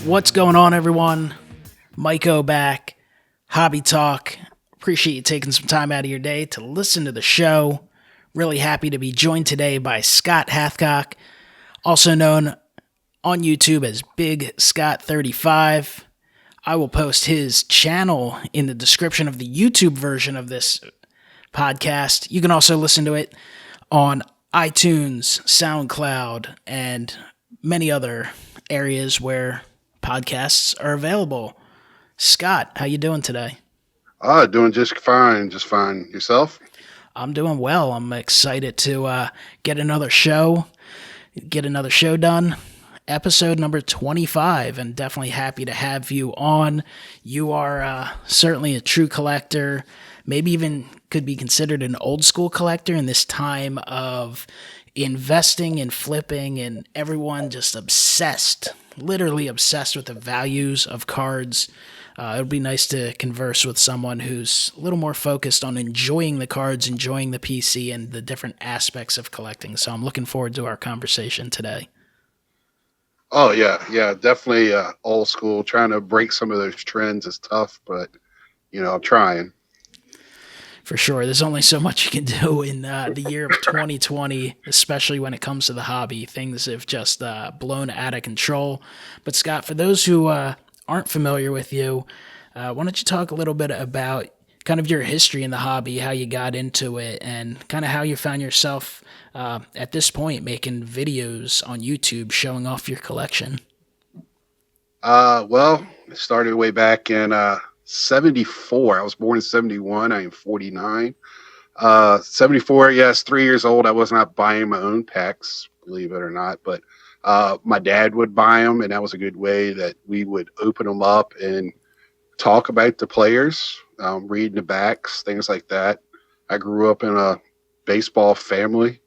What's going on, everyone? MikeO back. Hobby Talk. Appreciate you taking some time out of your day to listen to the show. Really happy to be joined today by Scott Hathcock, also known on YouTube as b1gscott35. I will post his channel in the description of the YouTube version of this podcast. You can also listen to it on iTunes, Soundcloud, and many other areas where podcasts are available. Scott, how you doing today? Doing just fine. Yourself? I'm doing well. I'm excited to get another show done. Episode number 25, and definitely happy to have you on. You are certainly a true collector, maybe even could be considered an old school collector in this time of investing and flipping and everyone just literally obsessed with the values of cards. It would be nice to converse with someone who's a little more focused on enjoying the cards, enjoying the PC, and the different aspects of collecting. So I'm looking forward to our conversation today. Oh yeah, definitely old school. Trying to break some of those trends is tough, but I'm trying. For sure. There's only so much you can do in the year of 2020, especially when it comes to the hobby. Things have just blown out of control. But Scott, for those who aren't familiar with you, why don't you talk a little bit about kind of your history in the hobby, how you got into it, and kind of how you found yourself at this point making videos on YouTube showing off your collection? Well, it started way back in 74. I was born in 71. I am 49. 74, yes, 3 years old. I was not buying my own packs, believe it or not, but my dad would buy them, and that was a good way that we would open them up and talk about the players, reading the backs, things like that. I grew up in a baseball family,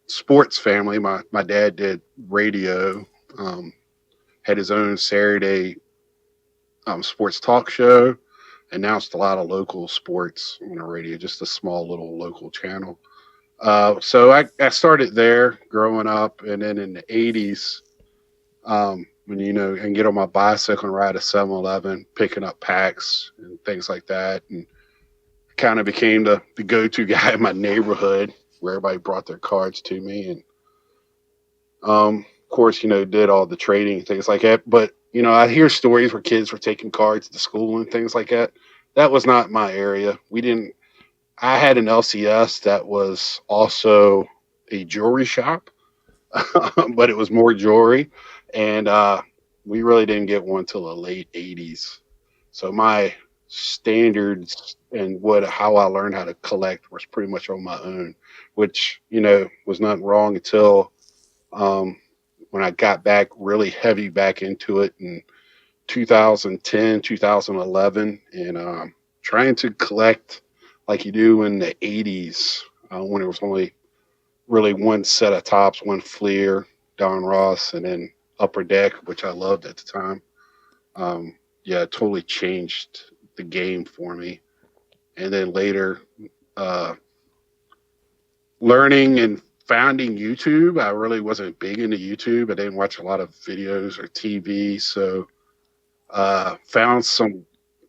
sports family. My dad did radio, had his own Saturday sports talk show, announced a lot of local sports on the radio, just a small little local channel. So I started there growing up, and then in the 80s, when and get on my bicycle and ride a 7-Eleven, picking up packs and things like that, and kind of became the go-to guy in my neighborhood where everybody brought their cards to me, and of course, did all the trading and things like that. But I hear stories where kids were taking cards to school and things like that. That was not my area. I had an LCS that was also a jewelry shop, but it was more jewelry. And we really didn't get one till the late 80s. So my standards and how I learned how to collect was pretty much on my own, which, was not wrong until when I got back really heavy back into it in 2010, 2011, and trying to collect like you do in the 80s, when it was only really one set of tops, one Fleer, Don Ross, and then Upper Deck, which I loved at the time. Yeah, it totally changed the game for me. And then later, learning and founding YouTube. I really wasn't big into YouTube. I didn't watch a lot of videos or TV. So found some.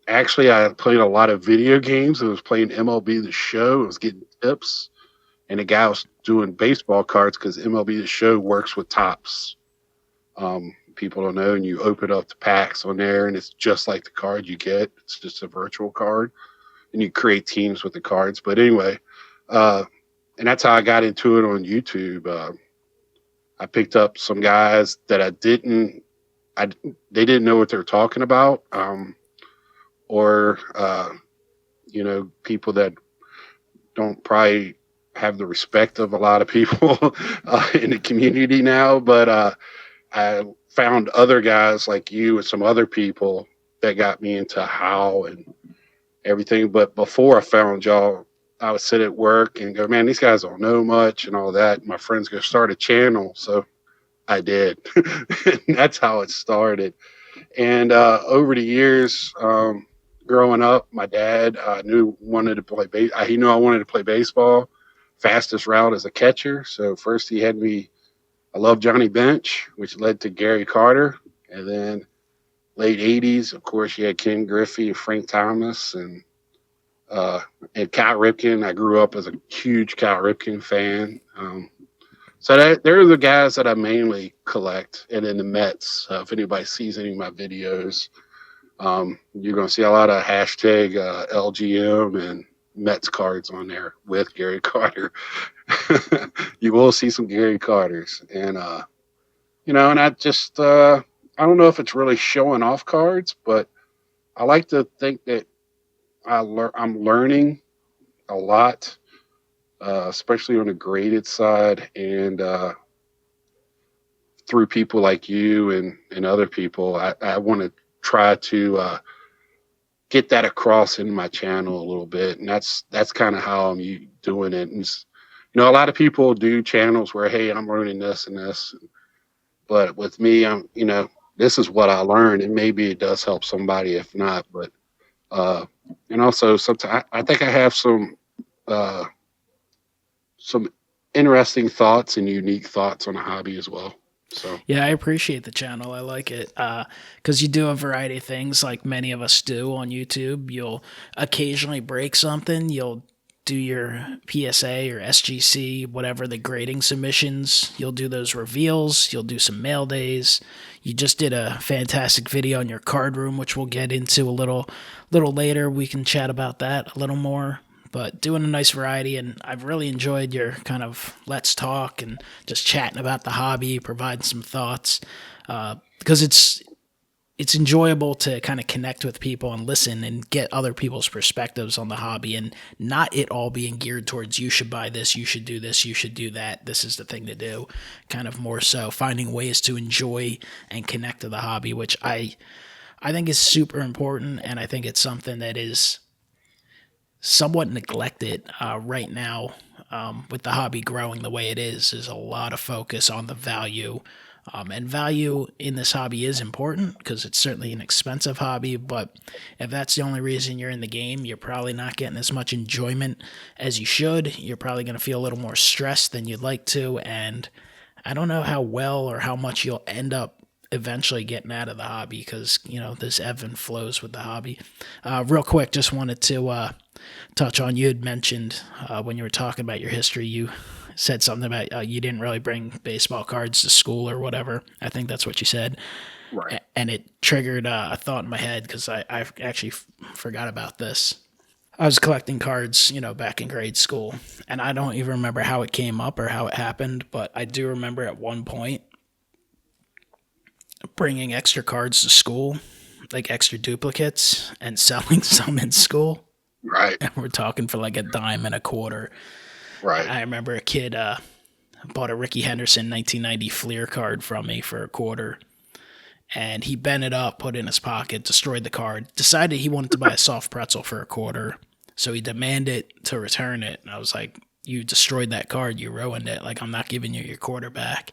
Actually, I played a lot of video games. I was playing MLB The Show. I was getting tips. And the guy was doing baseball cards because MLB The Show works with tops. People don't know, and you open up the packs on there, and it's just like the card you get. It's just a virtual card, and you create teams with the cards. But anyway, and that's how I got into it on YouTube. I picked up some guys that they didn't know what they were talking about, or people that don't probably have the respect of a lot of people in the community now. But I found other guys like you and some other people that got me into how and everything. But before I found y'all, I would sit at work and go, man, these guys don't know much and all that. My friends go start a channel. So I did. And that's how it started. And over the years, growing up, my dad he knew I wanted to play baseball. Fastest route as a catcher. So first he had me, I love Johnny Bench, which led to Gary Carter. And then late 80s, of course, you had Ken Griffey and Frank Thomas uh, and Cal Ripken. I grew up as a huge Cal Ripken fan. So they're the guys that I mainly collect. And then the Mets, if anybody sees any of my videos, you're going to see a lot of hashtag LGM and Mets cards on there with Gary Carter. You will see some Gary Carters. And, and I don't know if it's really showing off cards, but I like to think that I'm learning a lot, especially on the graded side, and through people like you and other people. I want to try to get that across in my channel a little bit, and that's kind of how I'm doing it. And a lot of people do channels where, hey, I'm learning this and this, but with me, this is what I learned, and maybe it does help somebody. If not, but and also sometimes I think I have uh, some interesting thoughts and unique thoughts on a hobby as well. So Yeah, I appreciate the channel. I like it because you do a variety of things like many of us do on YouTube. You'll occasionally break something. You'll do your PSA or SGC, whatever the grading submissions. You'll do those reveals. You'll do some mail days. You just did a fantastic video on your card room, which we'll get into a little later. We can chat about that a little more. But doing a nice variety, and I've really enjoyed your kind of let's talk and just chatting about the hobby, providing some thoughts, because it's enjoyable to kind of connect with people and listen and get other people's perspectives on the hobby, and not it all being geared towards you should buy this, you should do this, you should do that, this is the thing to do. Kind of more so finding ways to enjoy and connect to the hobby, which I think is super important, and I think it's something that is somewhat neglected right now with the hobby growing the way it is. There's a lot of focus on the value. And value in this hobby is important because it's certainly an expensive hobby, but if that's the only reason you're in the game, you're probably not getting as much enjoyment as you should. You're probably going to feel a little more stressed than you'd like to, and I don't know how well or how much you'll end up eventually getting out of the hobby because, there's ebb and flows with the hobby. Real quick, just wanted to touch on, you had mentioned when you were talking about your history, you said something about you didn't really bring baseball cards to school or whatever. I think that's what you said. right. And it triggered a thought in my head because I actually forgot about this. I was collecting cards, back in grade school, and I don't even remember how it came up or how it happened, but I do remember at one point bringing extra cards to school, like extra duplicates, and selling some in school. Right. And we're talking for like a dime and a quarter. Right. I remember a kid bought a Ricky Henderson 1990 Fleer card from me for a quarter, and he bent it up, put it in his pocket, destroyed the card, decided he wanted to buy a soft pretzel for a quarter, so he demanded to return it. And I was like, you destroyed that card, you ruined it, like I'm not giving you your quarter back.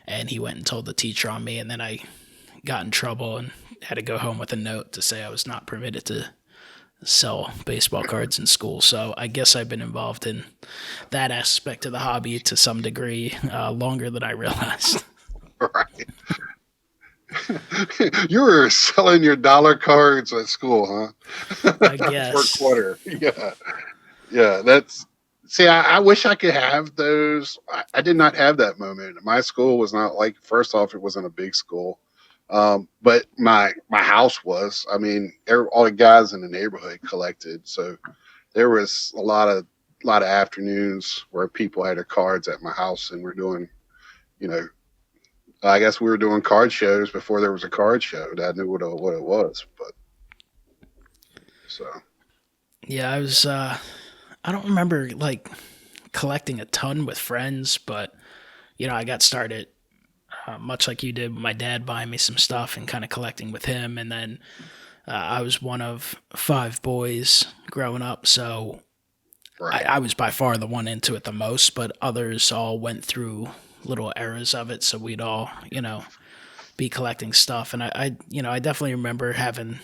And he went and told the teacher on me, and then I got in trouble and had to go home with a note to say I was not permitted to sell baseball cards in school. So I guess I've been involved in that aspect of the hobby to some degree longer than I realized. Right. You were selling your dollar cards at school, huh? I guess. For a quarter. Yeah. Yeah. See, I wish I could have those. I did not have that moment. My school was not like, first off, it wasn't a big school. But my house was. I mean, all the guys in the neighborhood collected, so there was a lot of afternoons where people had their cards at my house, and we're doing, I guess we were doing card shows before there was a card show. I knew what it was, but so Yeah, I was. I don't remember like collecting a ton with friends, but I got started much like you did with my dad buying me some stuff and kind of collecting with him. And then I was one of 5 boys growing up, so right. I was by far the one into it the most, but others all went through little eras of it, so we'd all, be collecting stuff. And I definitely remember having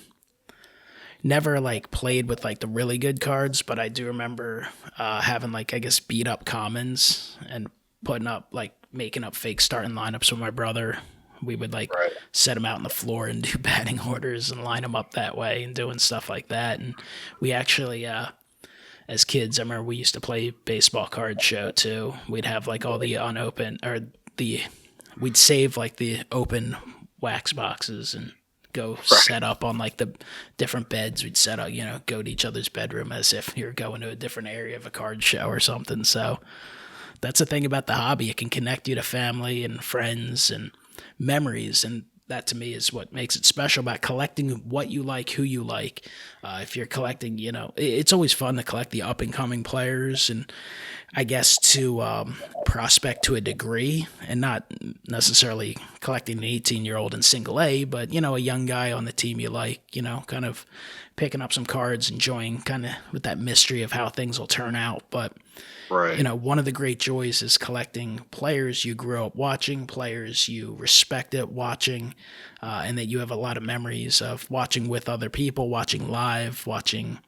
never like played with like the really good cards, but I do remember having like, I guess, beat up commons and putting up like making up fake starting lineups with my brother We would like Right. set them out on the floor and do batting orders and line them up that way and doing stuff like that. And we actually, as kids, I remember we used to play baseball card show too. We'd have like all the unopened or the we'd save like the open wax boxes and go Right. set up on like the different beds. We'd set up, go to each other's bedroom as if you're going to a different area of a card show or something. So that's the thing about the hobby. It can connect you to family and friends and memories. And that to me is what makes it special about collecting what you like, who you like. If you're collecting, it's always fun to collect the up and coming players and I guess to prospect to a degree and not necessarily collecting an 18-year-old in single A, but, a young guy on the team you like, kind of picking up some cards, enjoying kind of with that mystery of how things will turn out. But Right. one of the great joys is collecting players you grew up watching, players you respected watching, and that you have a lot of memories of watching with other people, watching live, watching,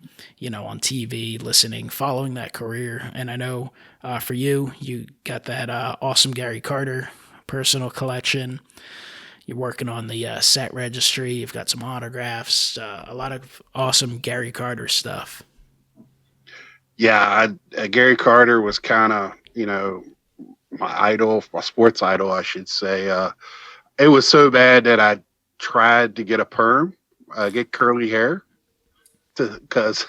on TV, listening, following that career. And I know for you, you got that awesome Gary Carter personal collection. You're working on the set registry. You've got some autographs, a lot of awesome Gary Carter stuff. Yeah, Gary Carter was kind of, my idol, my sports idol, I should say. It was so bad that I tried to get a perm, get curly hair, because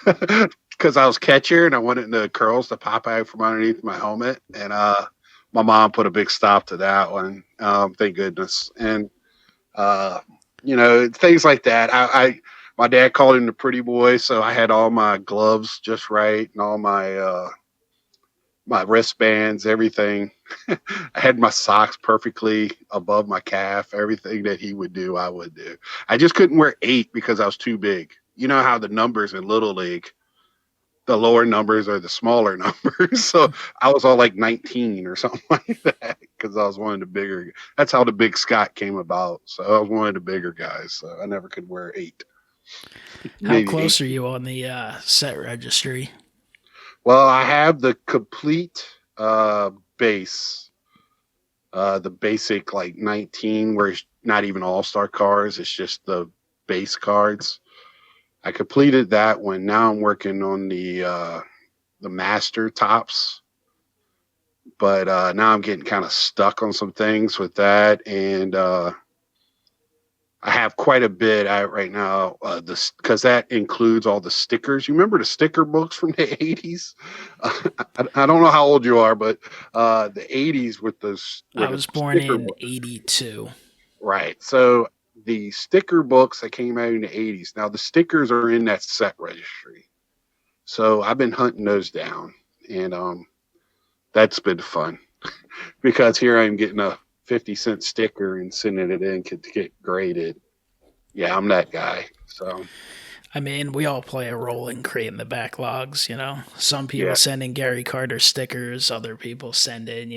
because I was catcher and I wanted the curls to pop out from underneath my helmet, and my mom put a big stop to that one. Thank goodness, and things like that. My dad called him the pretty boy, so I had all my gloves just right and all my wristbands, everything. I had my socks perfectly above my calf. Everything that he would do, I would do. I just couldn't wear 8 because I was too big. You know how the numbers in Little League, the lower numbers are the smaller numbers. So I was all like 19 or something like that because I was one of the bigger. That's how the Big Scott came about. So I was one of the bigger guys. So I never could wear 8. How Maybe close 8. are you on the set registry? Well, I have the complete base, the basic like 19, where it's not even all-star cards. It's just the base cards. I completed that one. Now I'm working on the master tops, but now I'm getting kind of stuck on some things with that, and I have quite a bit out right now. This because that includes all the stickers. You remember the sticker books from the 80s? I don't know how old you are, but the 80s with those were I the was born sticker in books. 82. Right. So the sticker books that came out in the 80s. Now the stickers are in that set registry. So I've been hunting those down, and that's been fun because here I'm getting a 50-cent sticker and sending it in to get graded. Yeah, I'm that guy. So I mean, we all play a role in creating the backlogs, Some people yeah. send in Gary Carter stickers, other people send in,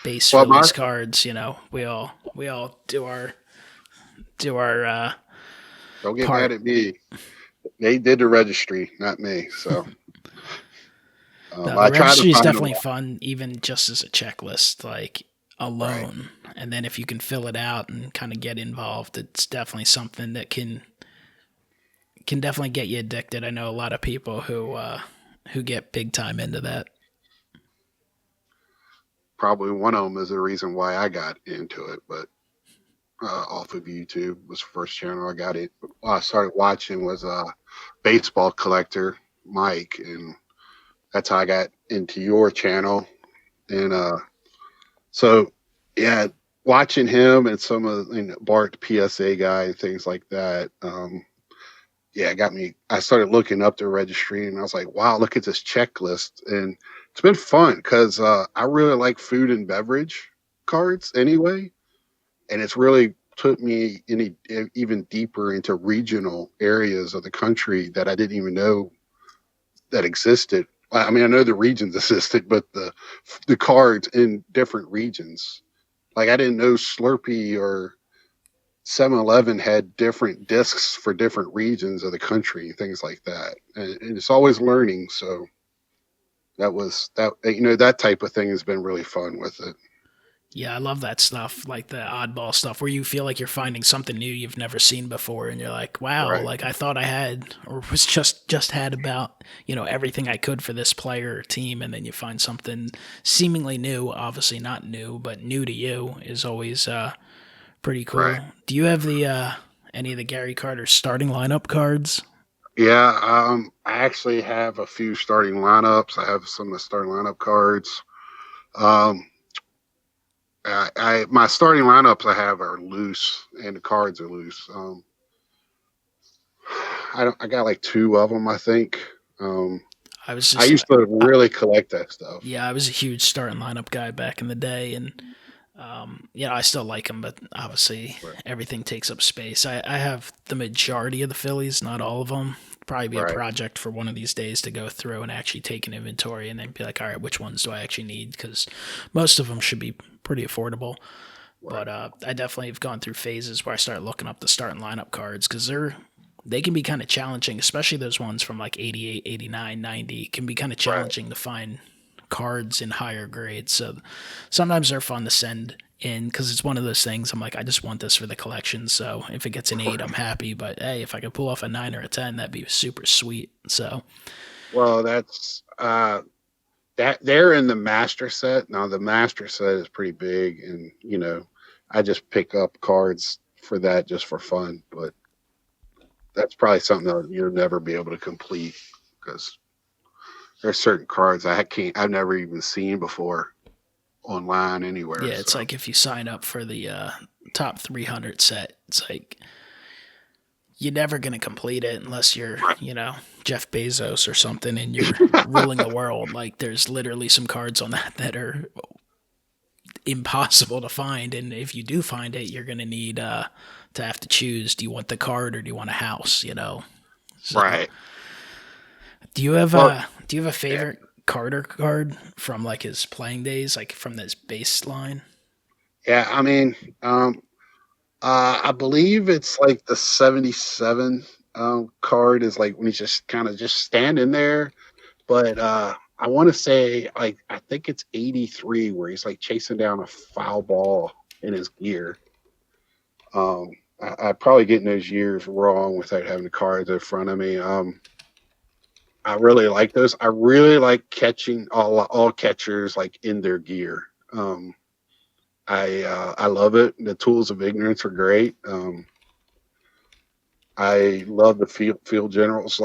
base Well, my Phillies cards, we all do our don't get mad part. at me. They did the registry, not me. So No, the I try to registry is find a definitely lot. fun, even just as a checklist, like Right. alone. And then if you can fill it out and kind of get involved, it's definitely something that can definitely get you addicted. I know a lot of people who get big time into that. Probably one of them is the reason why I got into it, but off of YouTube was the first channel I got it. I started watching was baseball collector Mike, and that's how I got into your channel. And so yeah, watching him and some of Bart the PSA guy and things like that. Yeah, it got me. I started looking up the registry, and I was like, wow, look at this checklist, and it's been fun because I really like food and beverage cards anyway, and it's really took me even deeper into regional areas of the country that I didn't even know that existed. I mean, I know the regions existed, but the cards in different regions. Like I didn't know Slurpee or 7-Eleven had different discs for different regions of the country, things like that. And it's always learning. So that was that. That type of thing has been really fun with it. Yeah, I love that stuff, like the oddball stuff where you feel like you're finding something new you've never seen before and you're like, wow, Right, like I thought I had or was just had about, everything I could for this player or team, and then you find something seemingly new, obviously not new, but new to you is always pretty right. cool. Do you have the any of the Gary Carter starting lineup cards? Yeah, I actually have a few starting lineups. I have some of the starting lineup cards. Um, I my starting lineups I have are loose, and the cards are loose. I got like two of them, I think. Um, I was I just used to I, really collect that stuff. yeah, I was a huge starting lineup guy back in the day, and I still like them, but obviously Right, everything takes up space. I have the majority of the Phillies, not all of them. Probably be a right, project for one of these days to go through and actually take an inventory and then be like, all right, which ones do I actually need? Because most of them should be pretty affordable. right, But I definitely have gone through phases where I start looking up the starting lineup cards because they can be kind of challenging, especially those ones from like 88, 89, 90. Can be kind of right. challenging to find cards in higher grades. So sometimes they're fun to send in because it's one of those things. I'm like, I just want this for the collection. So if it gets an 8, I'm happy. But hey, if I could pull off a 9 or a 10, that'd be super sweet. So Well, that's that they're in the master set. Now the master set is pretty big, and I just pick up cards for that just for fun. But that's probably something that you'll never be able to complete because there's certain cards I've never even seen before online anywhere. yeah, it's So like if you sign up for the top 300 set, it's like you're never going to complete it unless you're, Jeff Bezos or something and you're ruling the world. Like there's literally some cards on that are impossible to find, and if you do find it, you're going to need to have to choose, do you want the card or do you want a house? So, right. Well, do you have a yeah, favorite Carter card from like his playing days, like from this baseline? yeah. I mean, I believe it's like the 77 card is like when he's just kind of just standing there. But I want to say like I think it's 83 where he's like chasing down a foul ball in his gear. I probably getting those years wrong without having the cards in front of me. I really like those. I really like catching all catchers like in their gear. I love it. The tools of ignorance are great. I love the field generals.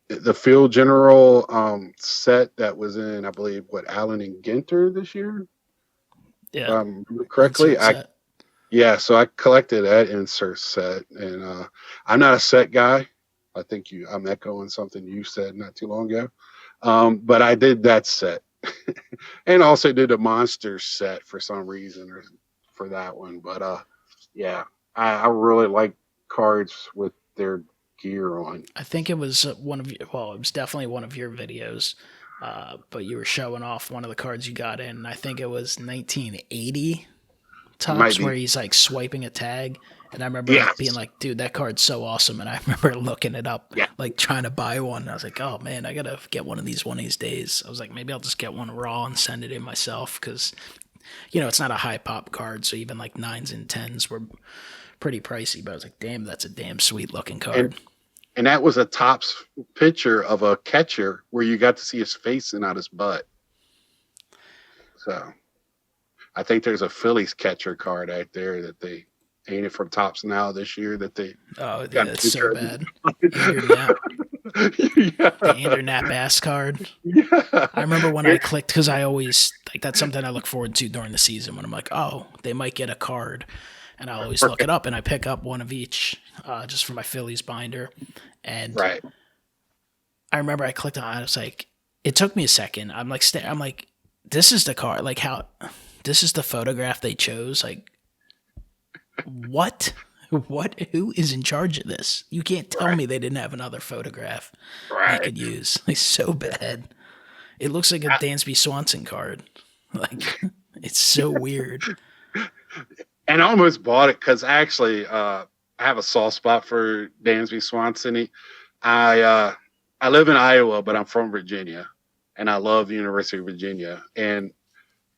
The field general set that was in, I believe, what Allen and Ginter this year, if Yeah, I remember correctly. insert set. Yeah, so I collected that insert set, and I'm not a set guy. I'm echoing something you said not too long ago. But I did that set, and also did a monster set for some reason or for that one. But yeah, I really like cards with their gear on. I think it was one of your, well, it was definitely one of your videos, but you were showing off one of the cards you got in. I think it was 1980 It might tops where be, he's like swiping a tag. And I remember being yes, like, dude, that card's so awesome. And I remember looking it up, yeah, like trying to buy one. And I was like, oh man, I got to get one of these days. I was like, maybe I'll just get one raw and send it in myself because, it's not a high pop card. So even like 9s and 10s were pretty pricey. But I was like, damn, that's a damn sweet looking and card. and that was a tops picture of a catcher where you got to see his face and not his butt. So I think there's a Phillies catcher card out there that they painted from tops now this year that they Oh, got yeah, a it's so picture of. bad. Andrew Knapp. The Yeah, Andrew Knapp Bass card. yeah, I remember when I clicked because I always like that's something I look forward to during the season when I'm like, oh, they might get a card, and I always look it up and I pick up one of each just for my Phillies binder. And right. I remember I clicked on it. I was like, it took me a second. I'm like, this is the card. Like how this is the photograph they chose. Like what? What? Who is in charge of this? You can't tell Right, me they didn't have another photograph they right. could use. Like so bad. It looks like a I, Dansby Swanson card. Like it's so weird. and I almost bought it because actually, I have a soft spot for Dansby Swanson. I uh, I live in Iowa, but I'm from Virginia, and I love the University of Virginia. And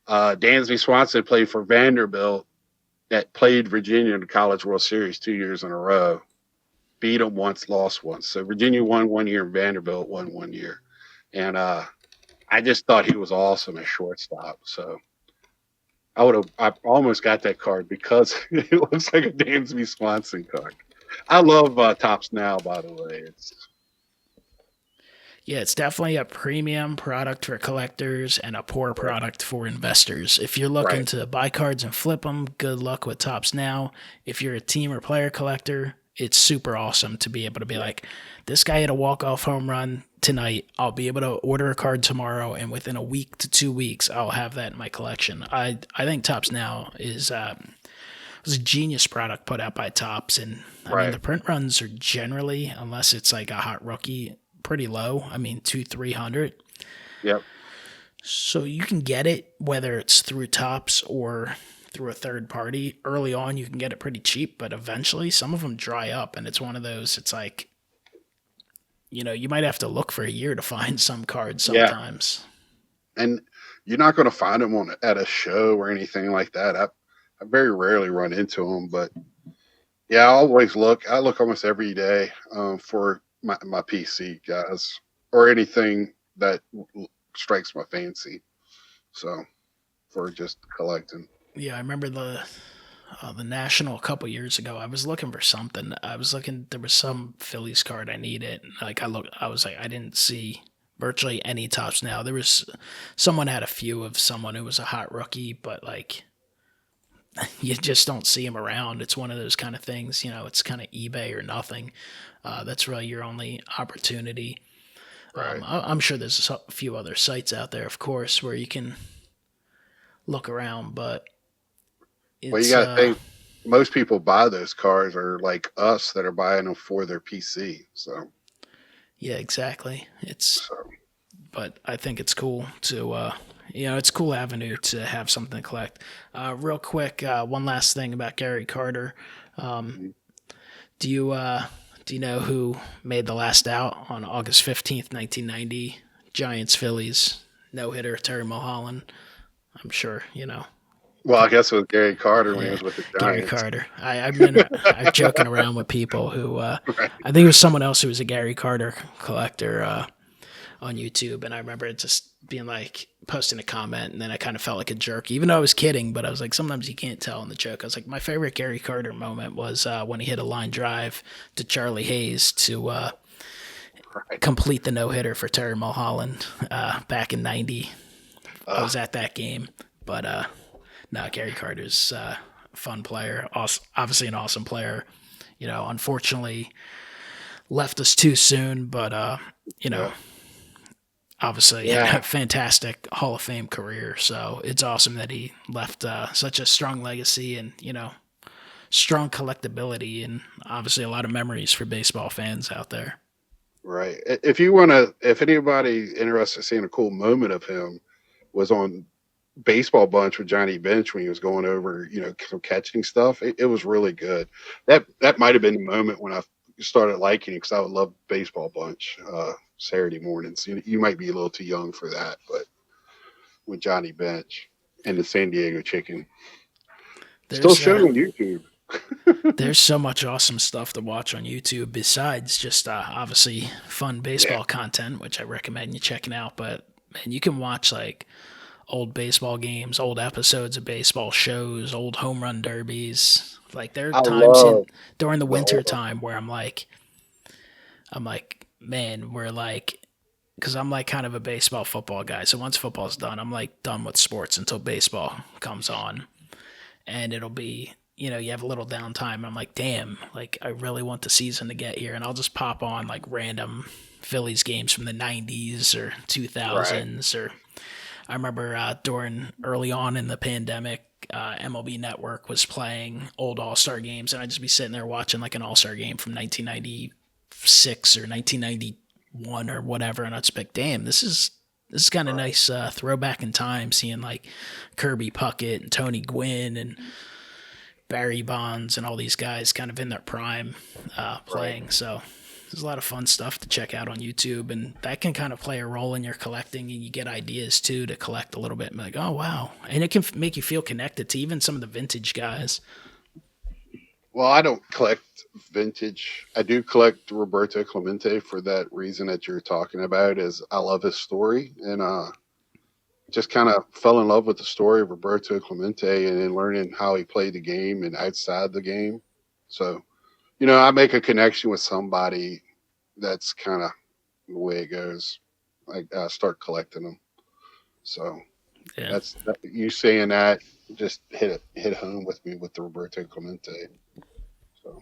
Dansby Swanson played for Vanderbilt, that played Virginia in the College World Series 2 years in a row. Beat them once, lost once. So Virginia won 1 year and Vanderbilt won 1 year. And I just thought he was awesome at shortstop. So I almost got that card because it looks like a Dansby Swanson card. I love Topps Now, by the way. It's definitely a premium product for collectors and a poor product for investors. If you're looking to buy cards and flip them, good luck with Topps Now. If you're a team or player collector, it's super awesome to be able to be like, this guy had a walk-off home run tonight. I'll be able to order a card tomorrow, and within a week to 2 weeks, I'll have that in my collection. I think Topps Now is was a genius product put out by Topps, and I mean the print runs are generally, unless it's like a hot rookie, pretty low. I mean, 200-300. Yep. So you can get it whether it's through Topps or through a third party. Early on, you can get it pretty cheap, but eventually some of them dry up, and it's one of those, it's like, you might have to look for a year to find some cards sometimes. Yeah. And you're not going to find them at a show or anything like that. I very rarely run into them, but yeah, I always look. I look almost every day for my PC guys or anything that strikes my fancy. So for just collecting. Yeah, I remember the National a couple years ago. I was looking for something. There was some Phillies card I needed. Like I was like, I didn't see virtually any Topps Now. There was someone had a few of someone who was a hot rookie, but like you just don't see him around. It's one of those kind of things, it's kind of eBay or nothing. That's really your only opportunity. Right. I'm sure there's a few other sites out there, of course, where you can look around, but well, you got to think most people buy those cars are like us that are buying them for their PC. So yeah, exactly. But I think it's cool to it's a cool avenue to have something to collect. Real quick, one last thing about Gary Carter. Do you know who made the last out on August 15th, 1990? Giants Phillies no hitter Terry Mulholland. I'm sure you know. Well, I guess it was Gary Carter when he was with the Giants. Gary Carter. I'm joking around with people who I think it was someone else who was a Gary Carter collector on YouTube, and I remember it just being like posting a comment, and then I kind of felt like a jerk, even though I was kidding. But I was like, sometimes you can't tell in the joke. I was like, my favorite Gary Carter moment was when he hit a line drive to Charlie Hayes to complete the no hitter for Terry Mulholland back in '90. I was at that game, but. No, Gary Carter's a fun player, obviously an awesome player. Unfortunately left us too soon, but, obviously a fantastic Hall of Fame career. So it's awesome that he left such a strong legacy and, strong collectability and obviously a lot of memories for baseball fans out there. Right. If anybody interested in seeing a cool moment of him was on Baseball Bunch with Johnny Bench when he was going over, some catching stuff. It was really good. That might have been the moment when I started liking it because I would love Baseball Bunch Saturday mornings. You might be a little too young for that, but with Johnny Bench and the San Diego Chicken. Still shown on YouTube. There's so much awesome stuff to watch on YouTube besides just obviously fun baseball content, which I recommend you checking out. But man, you can watch like old baseball games, old episodes of baseball shows, old home run derbies. Like there are times during the winter time where I'm like, man, we're like, because I'm like kind of a baseball football guy. So once football's done, I'm like done with sports until baseball comes on, and it'll be, you have a little downtime. And I'm like, damn, like I really want the season to get here, and I'll just pop on like random Phillies games from the '90s or 2000s or. I remember during early on in the pandemic, MLB Network was playing old All-Star games, and I'd just be sitting there watching like an All-Star game from 1996 or 1991 or whatever, and I'd just be like, damn, this is kind of nice throwback in time, seeing like Kirby Puckett and Tony Gwynn and Barry Bonds and all these guys kind of in their prime playing. So There's a lot of fun stuff to check out on YouTube, and that can kind of play a role in your collecting, and you get ideas too to collect a little bit. And like, oh wow, and it can make you feel connected to even some of the vintage guys. Well, I don't collect vintage. I do collect Roberto Clemente for that reason that you're talking about. Is I love his story, and just kind of fell in love with the story of Roberto Clemente, and then learning how he played the game and outside the game. So, I make a connection with somebody. That's kind of the way it goes. I start collecting them. So Yeah, that's you saying that just hit home with me with the Roberto Clemente. So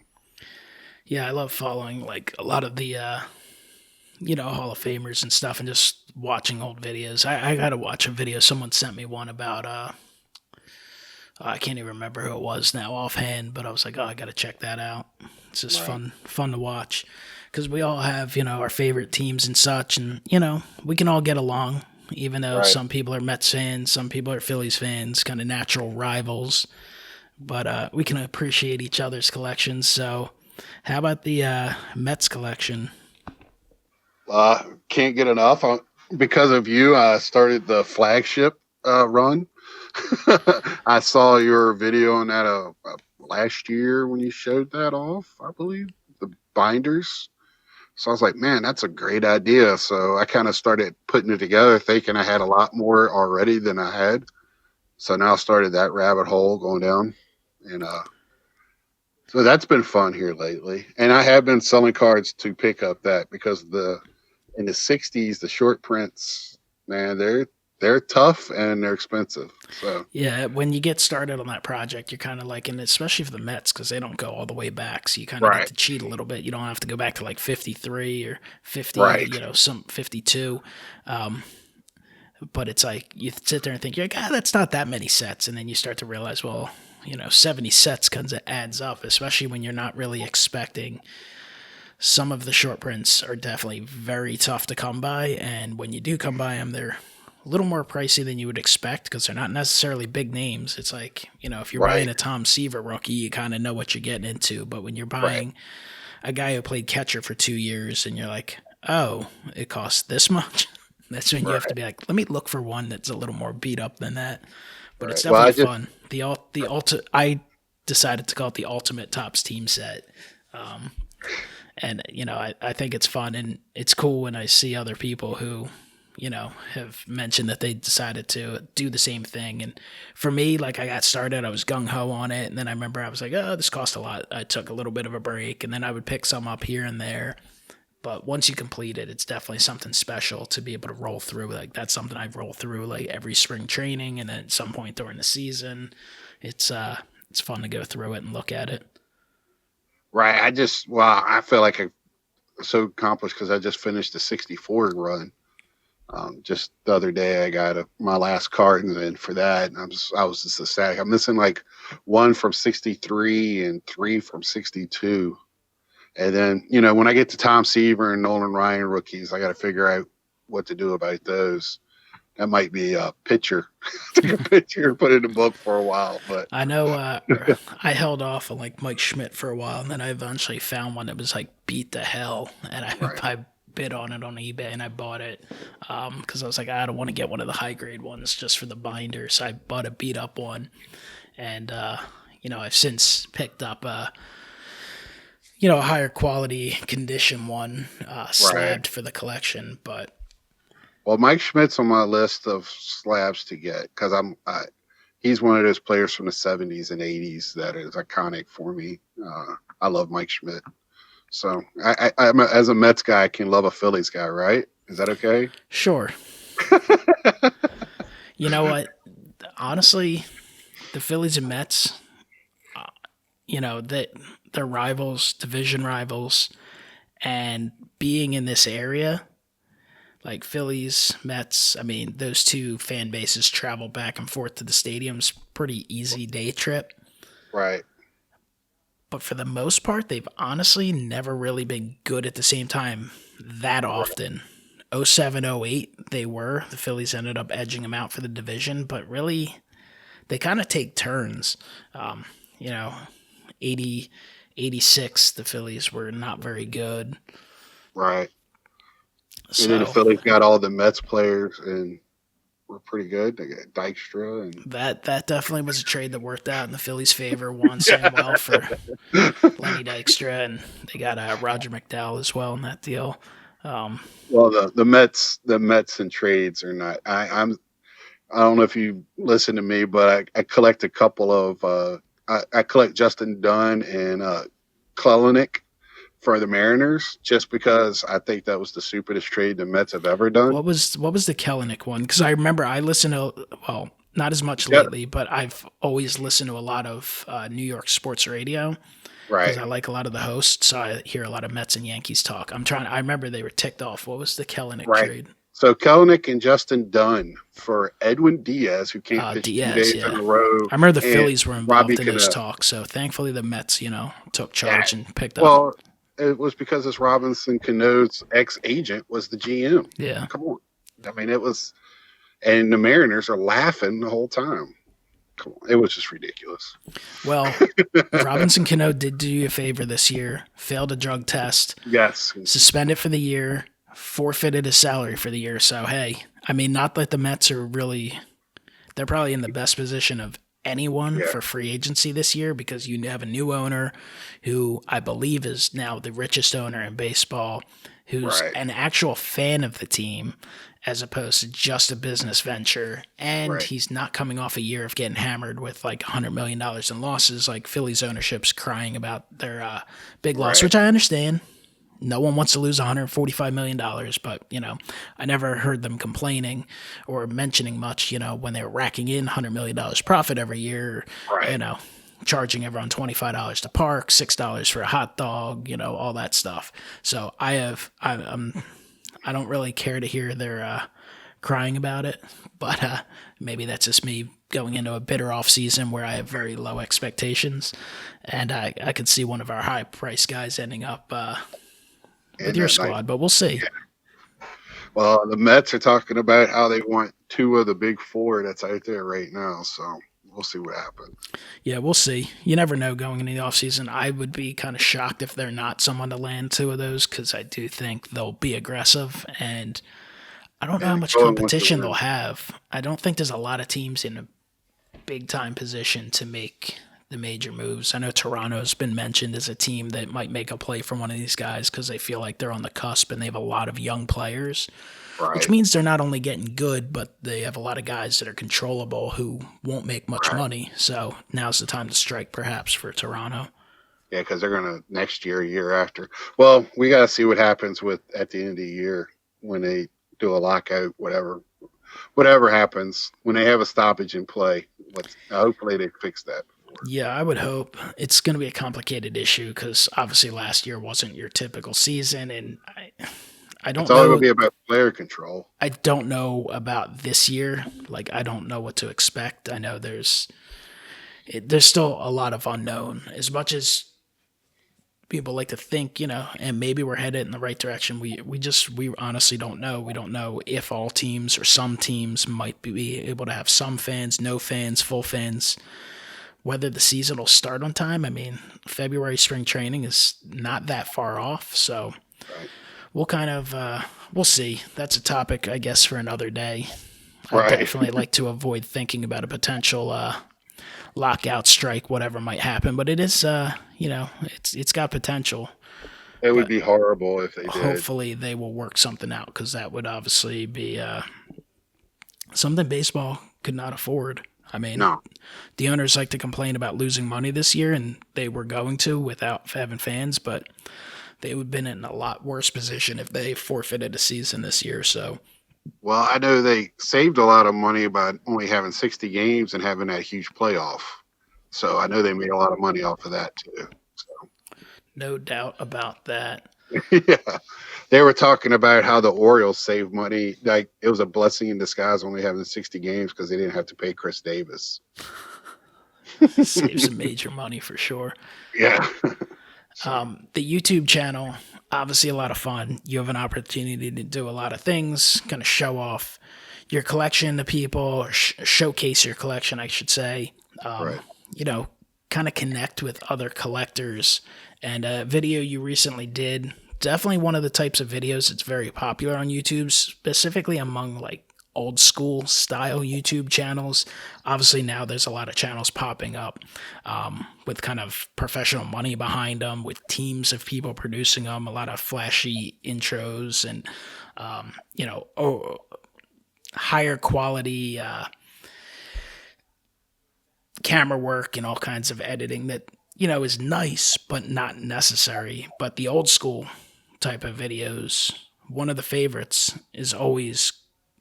yeah, I love following like a lot of the Hall of Famers and stuff, and just watching old videos. I got to watch a video. Someone sent me one about I can't even remember who it was now offhand, but I was like, oh, I got to check that out. It's just right, fun to watch because we all have our favorite teams and such, and we can all get along. Even though right. some people are Mets fans, some people are Phillies fans, kind of natural rivals, but we can appreciate each other's collections. So, how about the Mets collection? Can't get enough. Because of you, I started the flagship run. I saw your video on that last year when you showed that off, I believe, the binders. So I was like, man, that's a great idea. So I kind of started putting it together, thinking I had a lot more already than I had. So now I started that rabbit hole going down. And so that's been fun here lately. And I have been selling cards to pick up that because in the 60s, the short prints, man, they're tough and they're expensive. So Yeah, when you get started on that project, you're kind of like, and especially for the Mets, because they don't go all the way back, so you kind of get right, to cheat a little bit. You don't have to go back to like 53 or 50, right, some 52. But it's like you sit there and think, you're like, that's not that many sets. And then you start to realize, well, 70 sets kind of adds up, especially when you're not really expecting. Some of the short prints are definitely very tough to come by, and when you do come by them, they're a little more pricey than you would expect because they're not necessarily big names. It's like, if you're buying right, a Tom Seaver rookie, you kind of know what you're getting into. But when you're right, buying a guy who played catcher for 2 years and you're like, oh, it costs this much, that's when you have to right, be like, let me look for one that's a little more beat up than that. But it's right. Well, definitely fun. I decided to call it the Ultimate Tops team set. And I think it's fun, and it's cool when I see other people who have mentioned that they decided to do the same thing. And for me, like, I got started, I was gung-ho on it, and then I remember I was like, oh, this cost a lot. I took a little bit of a break, and then I would pick some up here and there. But once you complete it, it's definitely something special to be able to roll through. Like, that's something I've rolled through like every spring training, and then at some point during the season. It's fun to go through it and look at it. right. I feel like I'm so accomplished because I just finished the 64 run. Just the other day, I got my last card in for that, and I was just ecstatic. I'm missing like one from 63 and three from 62. And then, when I get to Tom Seaver and Nolan Ryan rookies, I got to figure out what to do about those. That might be a picture. Take a picture and put it in a book for a while. But I know I held off on like Mike Schmidt for a while, and then I eventually found one that was like beat to hell, and right, I bid on it on eBay and I bought it because I was like, I don't want to get one of the high grade ones just for the binder. So I bought a beat up one, and I've since picked up a higher quality condition one right. slabbed for the collection, but. Well, Mike Schmidt's on my list of slabs to get because he's one of those players from the 70s and 80s that is iconic for me. I love Mike Schmidt. So as a Mets guy, I can love a Phillies guy, right? Is that okay? Sure. You know what? Honestly, the Phillies and Mets, that they're rivals, division rivals, and being in this area, like Phillies, Mets, I mean, those two fan bases travel back and forth to the stadiums, pretty easy day trip. Right. But for the most part, they've honestly never really been good at the same time that Right. often. 07, 08, the Phillies ended up edging them out for the division, but really, they kind of take turns. Um, you know, 80, 86, the Phillies were not very good. Right. And then the So Phillies got all the Mets players and were pretty good. They got Dykstra and that definitely was a trade that worked out in the Phillies' favor. Juan Samuel for Lenny Dykstra, and they got Roger McDowell as well in that deal. well, the Mets and trades are not. I don't know if you listen to me, but I collect a couple of I collect Justin Dunn and Kleinick for the Mariners just because I think that was the stupidest trade the Mets have ever done. What was the Kellenick one? Because I remember I listened to, well, not as much Yeah, lately, but I've always listened to a lot of New York sports radio because right, I like a lot of the hosts. So I hear a lot of Mets and Yankees talk. I remember they were ticked off. What was the Kellenick right. trade? So Kelenic and Justin Dunn for Edwin Diaz, who can't pitch two Diaz, days in yeah. a row, I remember the and Phillies were Robbie involved in those Cano. talks. So thankfully the Mets, took Yeah. charge and picked up. Well, it was because this Robinson Cano's ex-agent was the GM. Yeah. Come on. I mean, it was, and the Mariners are laughing the whole time. Come on. It was just ridiculous. Well, Robinson Cano did do you a favor this year, failed a drug test, Yes. suspended for the year, forfeited his salary for the year. So, hey, I mean, not that the Mets are really, they're probably in the best position of anyone Yeah. for free agency this year because you have a new owner who I believe is now the richest owner in baseball, who's Right. an actual fan of the team as opposed to just a business venture. And Right. he's not coming off a year of getting hammered with like $100 million in losses, like Phillies ownership's crying about their big loss, Right. which I understand. No one wants to lose $145 million, but, I never heard them complaining or mentioning much, when they were racking in $100 million profit every year, Right. charging everyone $25 to park, $6 for a hot dog, all that stuff. So I don't really care to hear their crying about it, but maybe that's just me going into a bitter off season where I have very low expectations, and I could see one of our high price guys ending up with your squad, but we'll see. Well, the Mets are talking about how they want two of the big four that's out there right now. So we'll see what happens. Yeah, we'll see. You never know going into the offseason. I would be kind of shocked if they're not someone to land two of those because I do think they'll be aggressive, and I don't know how much competition they'll have. I don't think there's a lot of teams in a big-time position to make the major moves. I know Toronto's been mentioned as a team that might make a play for one of these guys because they feel like they're on the cusp and they have a lot of young players, which means they're not only getting good, but they have a lot of guys that are controllable who won't make much money. So now's the time to strike perhaps for Toronto. Yeah, because they're going to next year after. Well, we got to see what happens at the end of the year when they do a lockout, whatever happens, when they have a stoppage in play. Hopefully they fix that. Yeah, I would hope. It's going to be a complicated issue because obviously last year wasn't your typical season, and I don't It's all know. going to be about player control. I don't know about this year. Like, I don't know what to expect. I know there's still a lot of unknown. As much as people like to think, and maybe we're headed in the right direction, we honestly don't know. We don't know if all teams or some teams might be able to have some fans, no fans, full fans. Whether the season will start on time, I mean, February spring training is not that far off, so we'll kind of we'll see. That's a topic, I guess, for another day. I definitely like to avoid thinking about a potential lockout, strike, whatever might happen, but it is, it's got potential. It would be horrible if they did. Hopefully, they will work something out because that would obviously be something baseball could not afford. I mean, the owners like to complain about losing money this year, and they were going to without having fans, but they would have been in a lot worse position if they forfeited a season this year. So, well, I know they saved a lot of money by only having 60 games and having that huge playoff. So I know they made a lot of money off of that too. So. No doubt about that. Yeah. They were talking about how the Orioles saved money. Like it was a blessing in disguise only having 60 games because they didn't have to pay Chris Davis. Saves some major money for sure. Yeah. The YouTube channel, obviously a lot of fun. You have an opportunity to do a lot of things, kind of show off your collection to people, or showcase your collection, I should say. Kind of connect with other collectors. And a video you recently did definitely one of the types of videos that's very popular on YouTube, specifically among like old school style YouTube channels. Obviously now there's a lot of channels popping up with kind of professional money behind them, with teams of people producing them, a lot of flashy intros and higher quality camera work and all kinds of editing that is nice but not necessary. But the old school type of videos, one of the favorites is always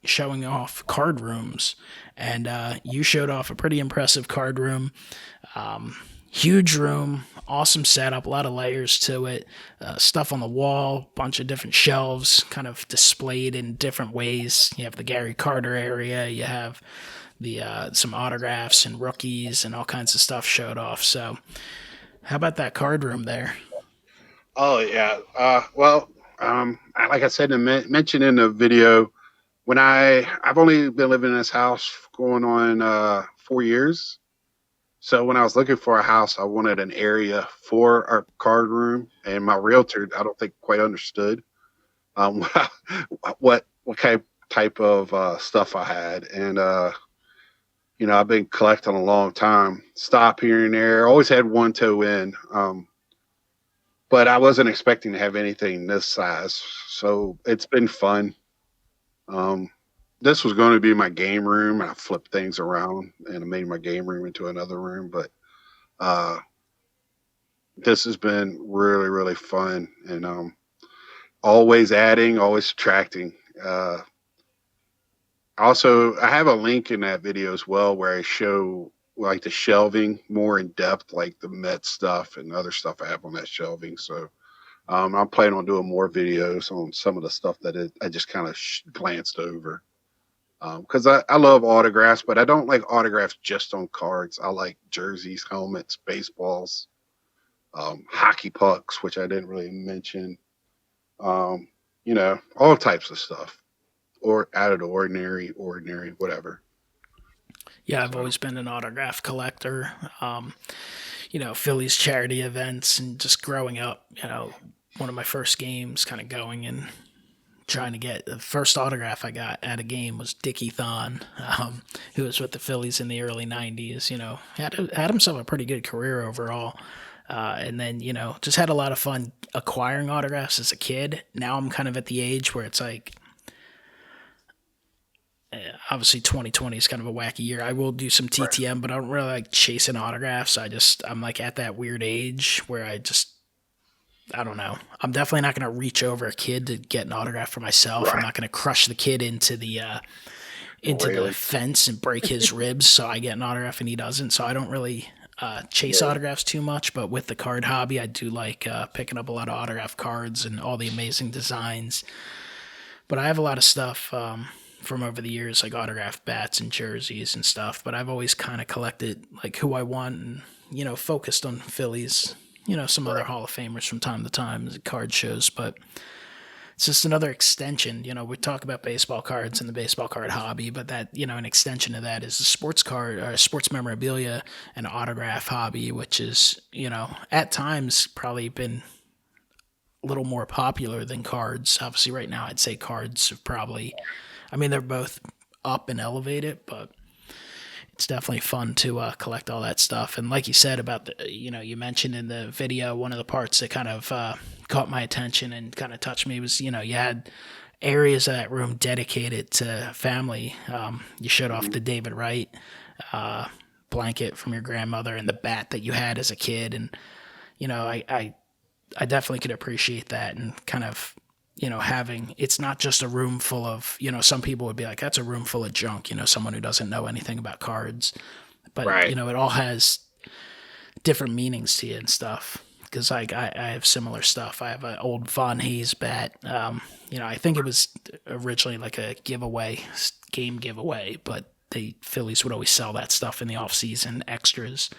showing off card rooms, and you showed off a pretty impressive card room. Huge room, awesome setup, a lot of layers to it, stuff on the wall, bunch of different shelves kind of displayed in different ways. You have the Gary Carter area, you have the some autographs and rookies and all kinds of stuff showed off. So how about that card room there? Oh yeah. Like I said, mentioned in the video, when I've only been living in this house going on 4 years. So when I was looking for a house, I wanted an area for our card room, and my realtor, I don't think quite understood um, what type of stuff I had, and I've been collecting a long time. Stop here and there. Always had one toe in, but I wasn't expecting to have anything this size. So it's been fun. Um, this was going to be my game room, and I flipped things around and I made my game room into another room. But uh, this has been really, really fun, and always adding, always subtracting. Also, I have a link in that video as well where I show like the shelving more in depth, like the Met stuff and other stuff I have on that shelving. So I'm planning on doing more videos on some of the stuff that I just kind of glanced over. Because I love autographs, but I don't like autographs just on cards. I like jerseys, helmets, baseballs, hockey pucks, which I didn't really mention. Um, all types of stuff, or out of the ordinary, whatever. Yeah, I've So always been an autograph collector. Phillies charity events and just growing up, one of my first games kind of going and trying to get the first autograph I got at a game was Dickie Thon, who was with the Phillies in the early 90s. Had himself a pretty good career overall. And then, just had a lot of fun acquiring autographs as a kid. Now I'm kind of at the age where it's like, obviously 2020 is kind of a wacky year. I will do some right, TTM, but I don't really like chasing autographs. I'm like at that weird age where I don't know. I'm definitely not going to reach over a kid to get an autograph for myself. I'm right, not going to crush the kid into the really, fence and break his ribs so I get an autograph and he doesn't. So I don't really chase yeah, autographs too much. But with the card hobby, I do like picking up a lot of autograph cards and all the amazing designs. But I have a lot of stuff from over the years, like autographed bats and jerseys and stuff. But I've always kind of collected like who I want and focused on Phillies. Some other right, Hall of Famers from time to time, card shows, but it's just another extension. We talk about baseball cards and the baseball card hobby, but that, an extension of that is the sports card or sports memorabilia and autograph hobby, which is, at times probably been a little more popular than cards. Obviously, right now, I'd say cards have probably, they're both up and elevated, but it's definitely fun to collect all that stuff. And like you said about you mentioned in the video, one of the parts that kind of caught my attention and kind of touched me was, you had areas of that room dedicated to family. You showed off mhm, the David Wright blanket from your grandmother and the bat that you had as a kid. And, I definitely could appreciate that and kind of, having it's not just a room full of, some people would be like, that's a room full of junk, someone who doesn't know anything about cards. But, right, it all has different meanings to you and stuff. Because I have similar stuff. I have an old Von Hayes bat. I think it was originally like a game giveaway, but the Phillies would always sell that stuff in the off season extras.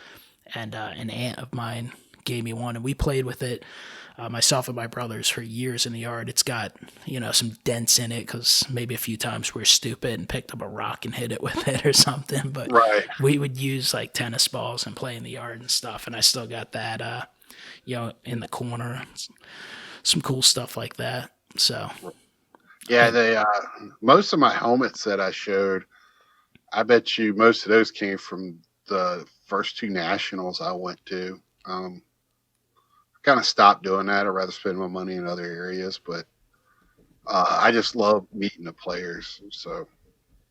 And an aunt of mine gave me one, and we played with it, myself and my brothers, for years in the yard. It's got some dents in it because maybe a few times we were stupid and picked up a rock and hit it with it or something. But right. we would use like tennis balls and play in the yard and stuff. And I still got that, in the corner. some cool stuff like that. So Yeah, I, they most of my helmets that I showed, I bet you most of those came from the first two nationals I went to. Kind of stopped doing that. I'd rather spend my money in other areas, but I just love meeting the players. So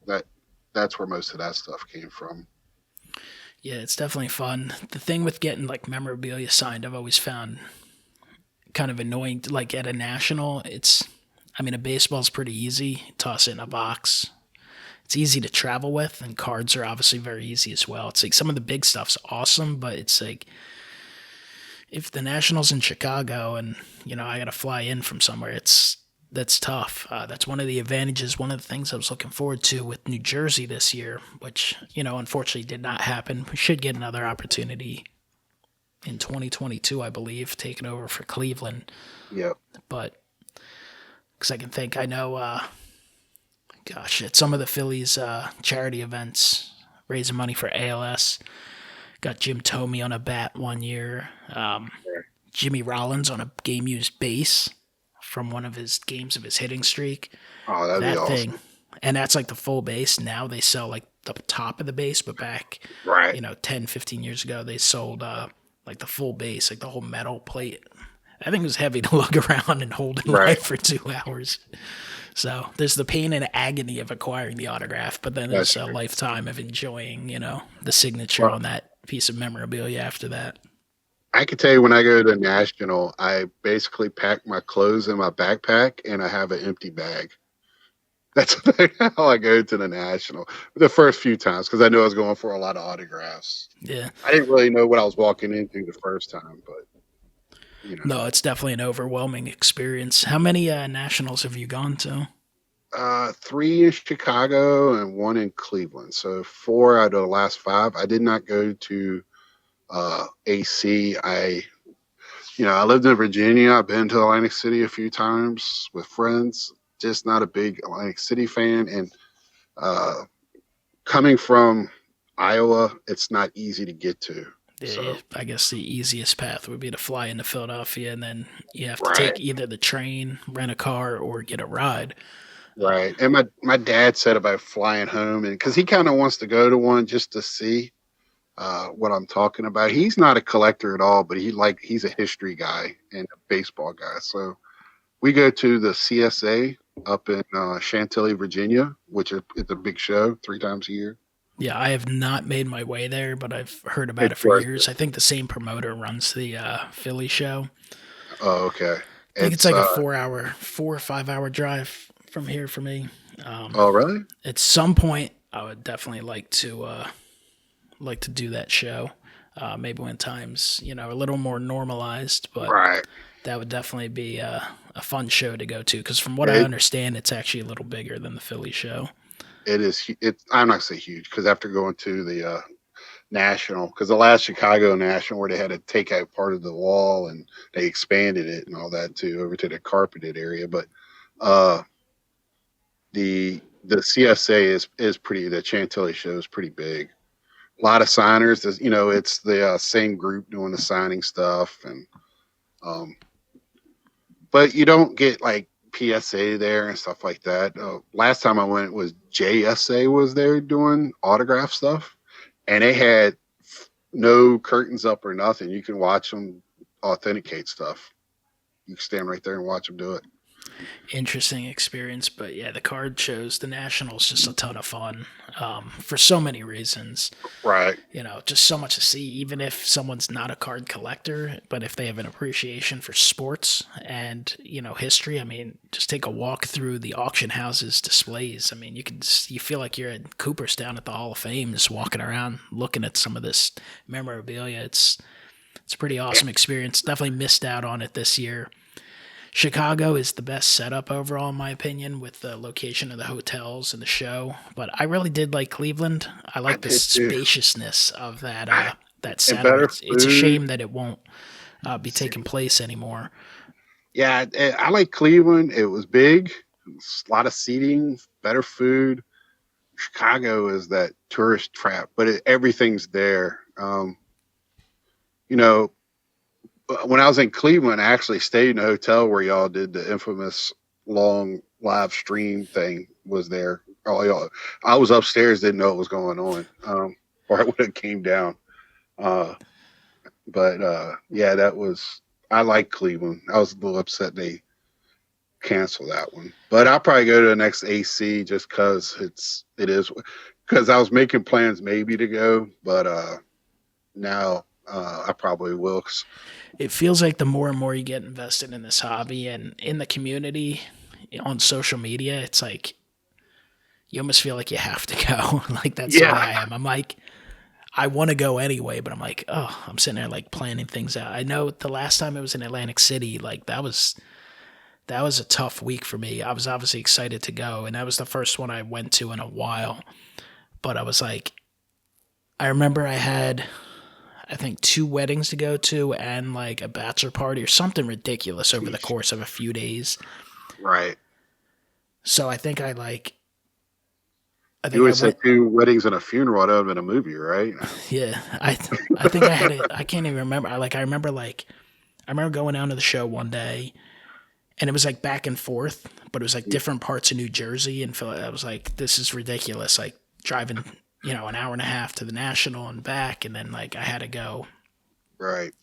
that that's where most of that stuff came from. yeah, it's definitely fun. The thing with getting like memorabilia signed, I've always found kind of annoying. Like at a national, I mean, a baseball's pretty easy. Toss it in a box. It's easy to travel with, and cards are obviously very easy as well. It's like some of the big stuff's awesome, but it's like if the Nationals in Chicago and I got to fly in from somewhere, that's tough. That's one of the advantages. One of the things I was looking forward to with New Jersey this year, which unfortunately did not happen. We should get another opportunity in 2022, I believe, taking over for Cleveland. Yep. But because I can think, I know. Gosh, at some of the Phillies charity events, raising money for ALS. Got Jim Thome on a bat one year. Jimmy Rollins on a game used base from one of his games of his hitting streak. Oh, that'd be That awesome. thing. And that's like the full base. Now they sell like the top of the base, but back, Right. 10, 15 years ago, they sold like the full base, like the whole metal plate. I think it was heavy to lug around and hold in Right. life for 2 hours. So there's the pain and agony of acquiring the autograph, but then That's there's a true. lifetime of enjoying, the signature Well, on that piece of memorabilia after that. I can tell you when I go to the national, I basically pack my clothes in my backpack and I have an empty bag. That's how I go to the national the first few times because I knew I was going for a lot of autographs. Yeah. I didn't really know what I was walking into the first time, but you know, No, it's definitely an overwhelming experience. How many nationals have you gone to? three in Chicago and one in Cleveland. So four out of the last five. I did not go to AC. I lived in Virginia. I've been to Atlantic City a few times with friends. Just not a big Atlantic City fan, and uh, coming from Iowa, it's not easy to get to. So I guess the easiest path would be to fly into Philadelphia, and then you have to right, take either the train, rent a car, or get a ride. right. And my dad said about flying home, and because he kind of wants to go to one just to see what I'm talking about. He's not a collector at all, but he's a history guy and a baseball guy. So we go to the CSA up in Chantilly, Virginia, which is it's a big show 3 times a year. Yeah, I have not made my way there, but I've heard about It's it for worth years. it. I think the same promoter runs the Philly show. Oh, okay. I think it's It's like a 4 or 5 hour drive from here for me. oh really? At some point, I would definitely like to do that show. Maybe when times a little more normalized, but Right. that would definitely be a fun show to go to. Because from what I It understand, it's actually a little bigger than the Philly show. it is. It's I'm not gonna say huge because after going to the national, because the last Chicago national where they had to take out part of the wall and they expanded it and all that too over to the carpeted area, but uh the CSA is pretty. The Chantilly show is pretty big. A lot of signers. It's the same group doing the signing stuff, and um, but you don't get like PSA there and stuff like that. Last time I went was JSA was there doing autograph stuff, and they had no curtains up or nothing. You can watch them authenticate stuff. You can stand right there and watch them do it. Interesting experience, but yeah, the card shows, the Nationals, just a ton of fun for so many reasons. Right. Just so much to see, even if someone's not a card collector, but if they have an appreciation for sports and, history. I mean, just take a walk through the auction houses displays. I mean, you feel like you're at Cooperstown at the Hall of Fame, just walking around, looking at some of this memorabilia. It's a pretty awesome experience. Definitely missed out on it this year. Chicago is the best setup overall, in my opinion, with the location of the hotels and the show. But I really did like Cleveland. I I like the did too. spaciousness of that And center. better It's a food. shame that it won't be taking place anymore. Yeah, I like Cleveland. It was big, a lot of seating, better food. Chicago is that tourist trap, but everything's there. You know, when I was in Cleveland, I actually stayed in a hotel where y'all did the infamous long live stream thing. Was there? Oh, y'all, I was upstairs, didn't know what was going on, or I would have came down. Uh, but yeah, that was. I like Cleveland. I was a little upset they canceled that one, but I'll probably go to the next AC just because it is because I was making plans maybe to go, but now I probably will. It feels like the more and more you get invested in this hobby and in the community on social media, it's like you almost feel like you have to go. Like that's the way I Yeah, am. I'm like, I want to go anyway, but I'm like, oh, I'm sitting there like planning things out. I know the last time it was in Atlantic City, like that was a tough week for me. I was obviously excited to go, and that was the first one I went to in a while. But I was like, I remember I had, I think, 2 weddings to go to and like a bachelor party or something ridiculous over the course of a few days. right. So I think I like, I You think I would say went, 2 weddings and a funeral. That would have been a movie, right? yeah. I think I had it. I can't even remember. I remember going down to the show one day, and it was like back and forth, but it was like different parts of New Jersey and Philly. I was like, this is ridiculous. Like driving, an hour and a half to the National and back, and then like I had to go Right.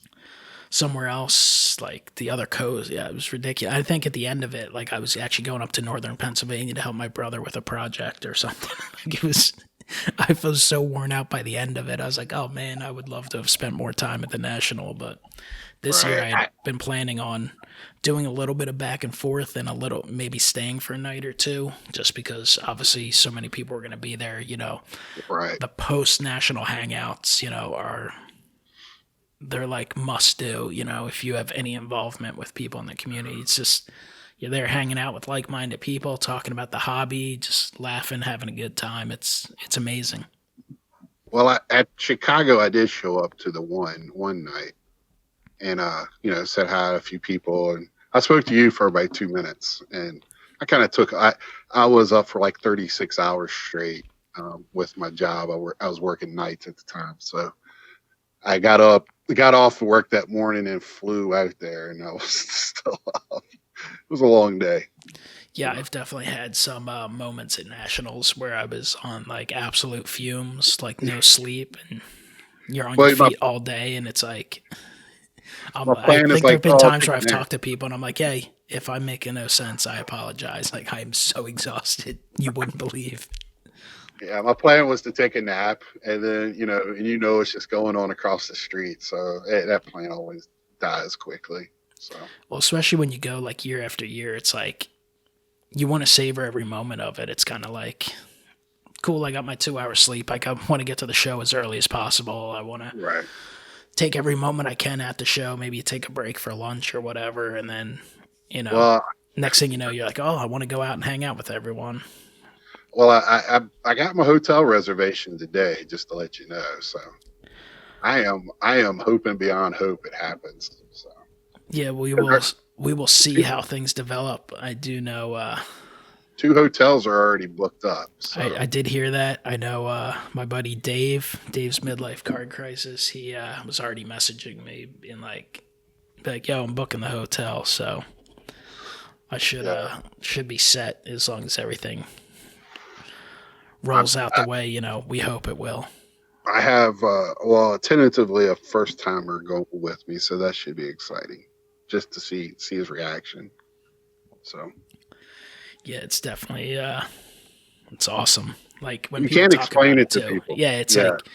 somewhere else, like the other coast. Yeah, it was ridiculous. I think at the end of it, like I was actually going up to northern Pennsylvania to help my brother with a project or something. Like it was, I was so worn out by the end of it. I was like, oh man, I would love to have spent more time at the National, but this year I Right. had been planning on doing a little bit of back and forth and a little maybe staying for a night or two, just because obviously so many people are going to be there. Right. The post national hangouts, they're like must do. If you have any involvement with people in the community, it's just you're there hanging out with like minded people, talking about the hobby, just laughing, having a good time. It's amazing. Well, at Chicago, I did show up to the one night, and said hi to a few people, and I spoke to you for about 2 minutes, and I kind of I was up for like 36 hours straight with my job. I was working nights at the time, so I got off work that morning and flew out there, and I was still up. It was a long day. Yeah, I've definitely had some moments at nationals where I was on like absolute fumes, like no sleep, and you're on your But feet all day, and it's like my I plan is think there like, have been oh, I'll times take where a I've nap. talked to people, and I'm like, hey, if I'm making no sense, I apologize. Like I'm so exhausted, you wouldn't believe. Yeah, my plan was to take a nap, and then it's just going on across the street. So that plan always dies quickly. So Well, especially when you go like year after year, it's like you want to savor every moment of it. It's kind of like, cool, I got my 2 hours sleep. I want to get to the show as early as possible. I want to right, take every moment I can at the show, maybe take a break for lunch or whatever. And then, well, next thing you know, you're like, oh, I want to go out and hang out with everyone. I got my hotel reservation today, just to let you know. So I am hoping beyond hope it happens. So Yeah, we will see two, how things develop. I do know, 2 hotels are already booked up. So I did hear that. I know my buddy Dave's midlife card crisis. He was already messaging me being like, yo, I'm booking the hotel, so I yeah, should be set as long as everything rolls out the way we hope it will. I have tentatively a first timer going with me, so that should be exciting, just to see his reaction. So Yeah, it's definitely it's awesome. Like when you people can't talk about explain it it to too. people. Yeah, it's Yeah, like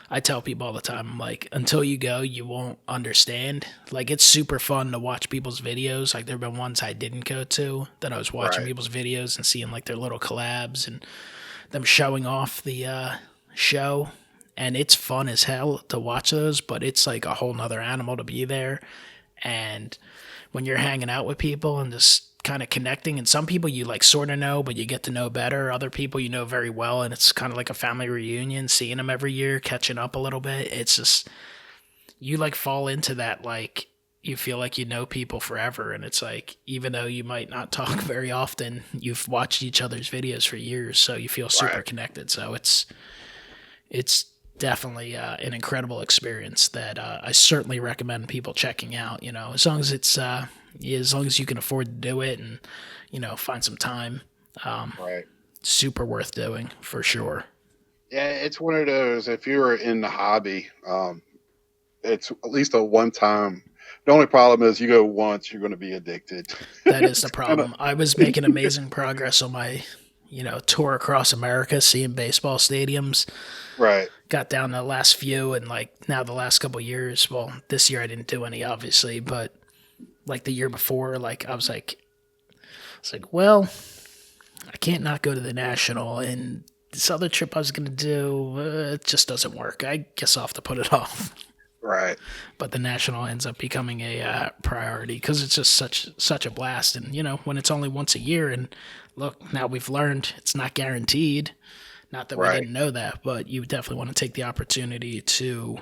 I tell people all the time, I'm like, until you go, you won't understand. Like, it's super fun to watch people's videos. Like, there have been ones I didn't go to that I was watching right, people's videos and seeing like their little collabs and them showing off the show. And it's fun as hell to watch those, but it's like a whole nother animal to be there. And when you're hanging out with people and just kind of connecting, and some people you like sort of know, but you get to know better. Other people you know very well, and it's kind of like a family reunion, seeing them every year, catching up a little bit. It's just, you like fall into that, like, you feel like you know people forever. And it's like, even though you might not talk very often, you've watched each other's videos for years, so you feel super right. connected. So it's definitely an incredible experience that I certainly recommend people checking out. As long as it's as long as you can afford to do it and find some time, Right. super worth doing for sure. Yeah, it's one of those. If you're in the hobby, it's at least a one time. The only problem is you go once, you're going to be addicted. That is the It's kind of problem. I was making amazing progress on my tour across America, seeing baseball stadiums. right. Got down to the last few, and like now the last couple of years. Well, this year I didn't do any, obviously, but like the year before, like I was like, well, I can't not go to the National, and this other trip I was gonna do, it just doesn't work. I guess I'll have to put it off. Right. But the National ends up becoming a priority because it's just such a blast. And when it's only once a year, and look, now we've learned it's not guaranteed. Not that we Right. didn't know that, but you definitely want to take the opportunity to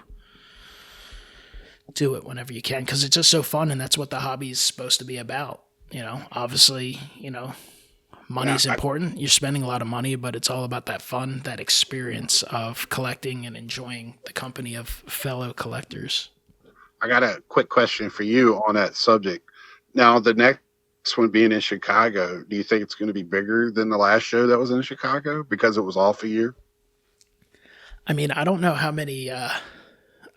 do it whenever you can because it's just so fun, and that's what the hobby is supposed to be about. Obviously, Now, money's important. You're spending a lot of money, but it's all about that fun, that experience of collecting and enjoying the company of fellow collectors. I got a quick question for you on that subject. Now, the next one being in Chicago, do you think it's going to be bigger than the last show that was in Chicago because it was off a year? I mean, I don't know how many.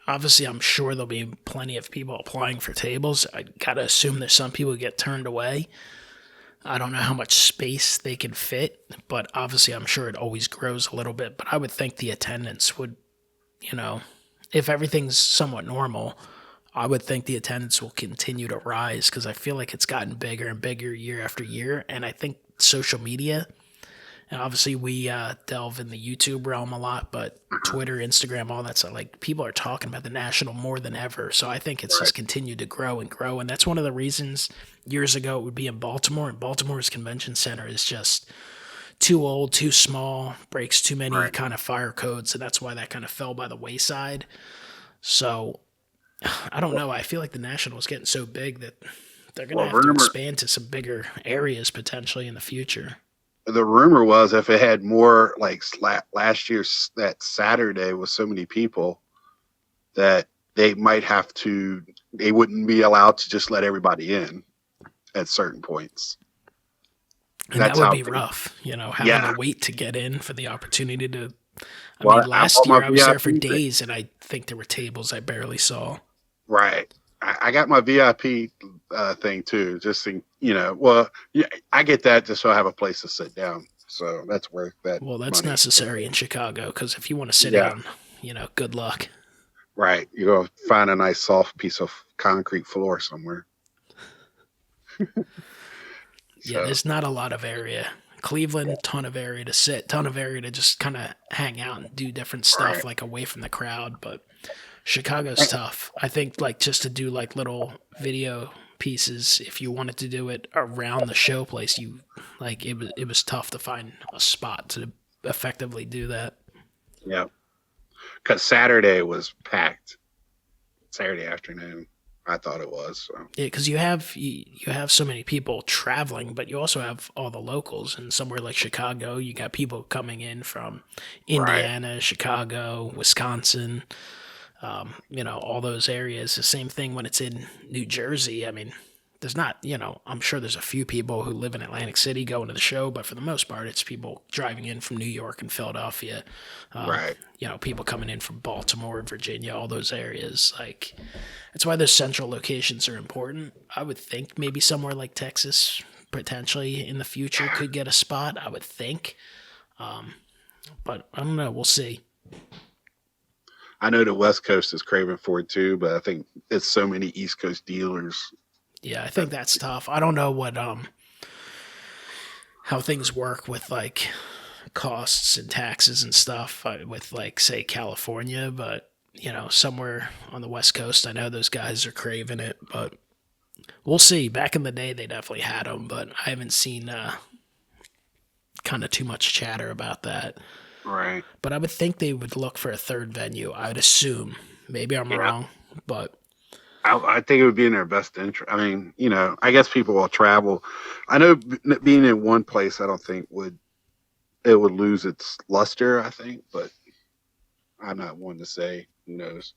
Obviously, I'm sure there'll be plenty of people applying for tables. I gotta assume there's some people who get turned away. I don't know how much space they can fit, but obviously, I'm sure it always grows a little bit. But I would think the attendance would, you know, if everything's somewhat normal, I would think the attendance will continue to rise because I feel like it's gotten bigger and bigger year after year. And I think social media, and obviously we delve in the YouTube realm a lot, but Twitter, Instagram, all that stuff, like people are talking about the National more than ever. So I think it's Right. just continued to grow and grow. And that's one of the reasons years ago it would be in Baltimore. And Baltimore's convention center is just too old, too small, breaks too many Right. kind of fire codes. And that's why that kind of fell by the wayside. So I don't know. I feel like the National is getting so big that they're going to Well, have to rumor expand to some bigger areas potentially in the future. the rumor was if it had more like last year's that Saturday with so many people that they might have to they wouldn't be allowed to just let everybody in at certain points. And that That's would how be big. rough, having to Yeah. wait to get in for the opportunity to. I mean, Well, I last bought my year I was there for VIP thing. days and I think there were tables I barely saw. Right. I got my VIP thing too. Just think, well, yeah, I get that just so I have a place to sit down. So that's worth that Well, that's money. necessary in Chicago because if you want to sit Yeah. down, good luck. Right. You go find a nice soft piece of concrete floor somewhere. Yeah, So, there's not a lot of area. Cleveland, ton of area to sit, ton of area to just kind of hang out and do different stuff, right. like away from the crowd. But Chicago's tough. I think, like, just to do like little video pieces, if you wanted to do it around the show place, it was tough to find a spot to effectively do that. Yeah. Because Saturday was packed. Saturday afternoon, I thought it was. So, Yeah, because you have so many people traveling, but you also have all the locals. And somewhere like Chicago, you got people coming in from right. Indiana, Chicago, Wisconsin, all those areas. The same thing when it's in New Jersey. I mean, there's not, I'm sure there's a few people who live in Atlantic City going to the show, but for the most part, it's people driving in from New York and Philadelphia. Right. People coming in from Baltimore, Virginia, all those areas. Like, that's why those central locations are important. I would think maybe somewhere like Texas, potentially in the future, could get a spot. I would think, but I don't know. We'll see. I know the West Coast is craving for it too, but I think it's so many East Coast dealers. Yeah, I think that's tough. I don't know what how things work with like costs and taxes and stuff with like say California, but somewhere on the West Coast, I know those guys are craving it, but we'll see. Back in the day, they definitely had them, but I haven't seen kind of too much chatter about that. Right. But I would think they would look for a third venue. I would assume. Maybe I'm Yeah. wrong, but I think it would be in their best interest. I mean, I guess people will travel. I know being in one place, I don't think would lose its luster. I think, but I'm not one to say. Who knows?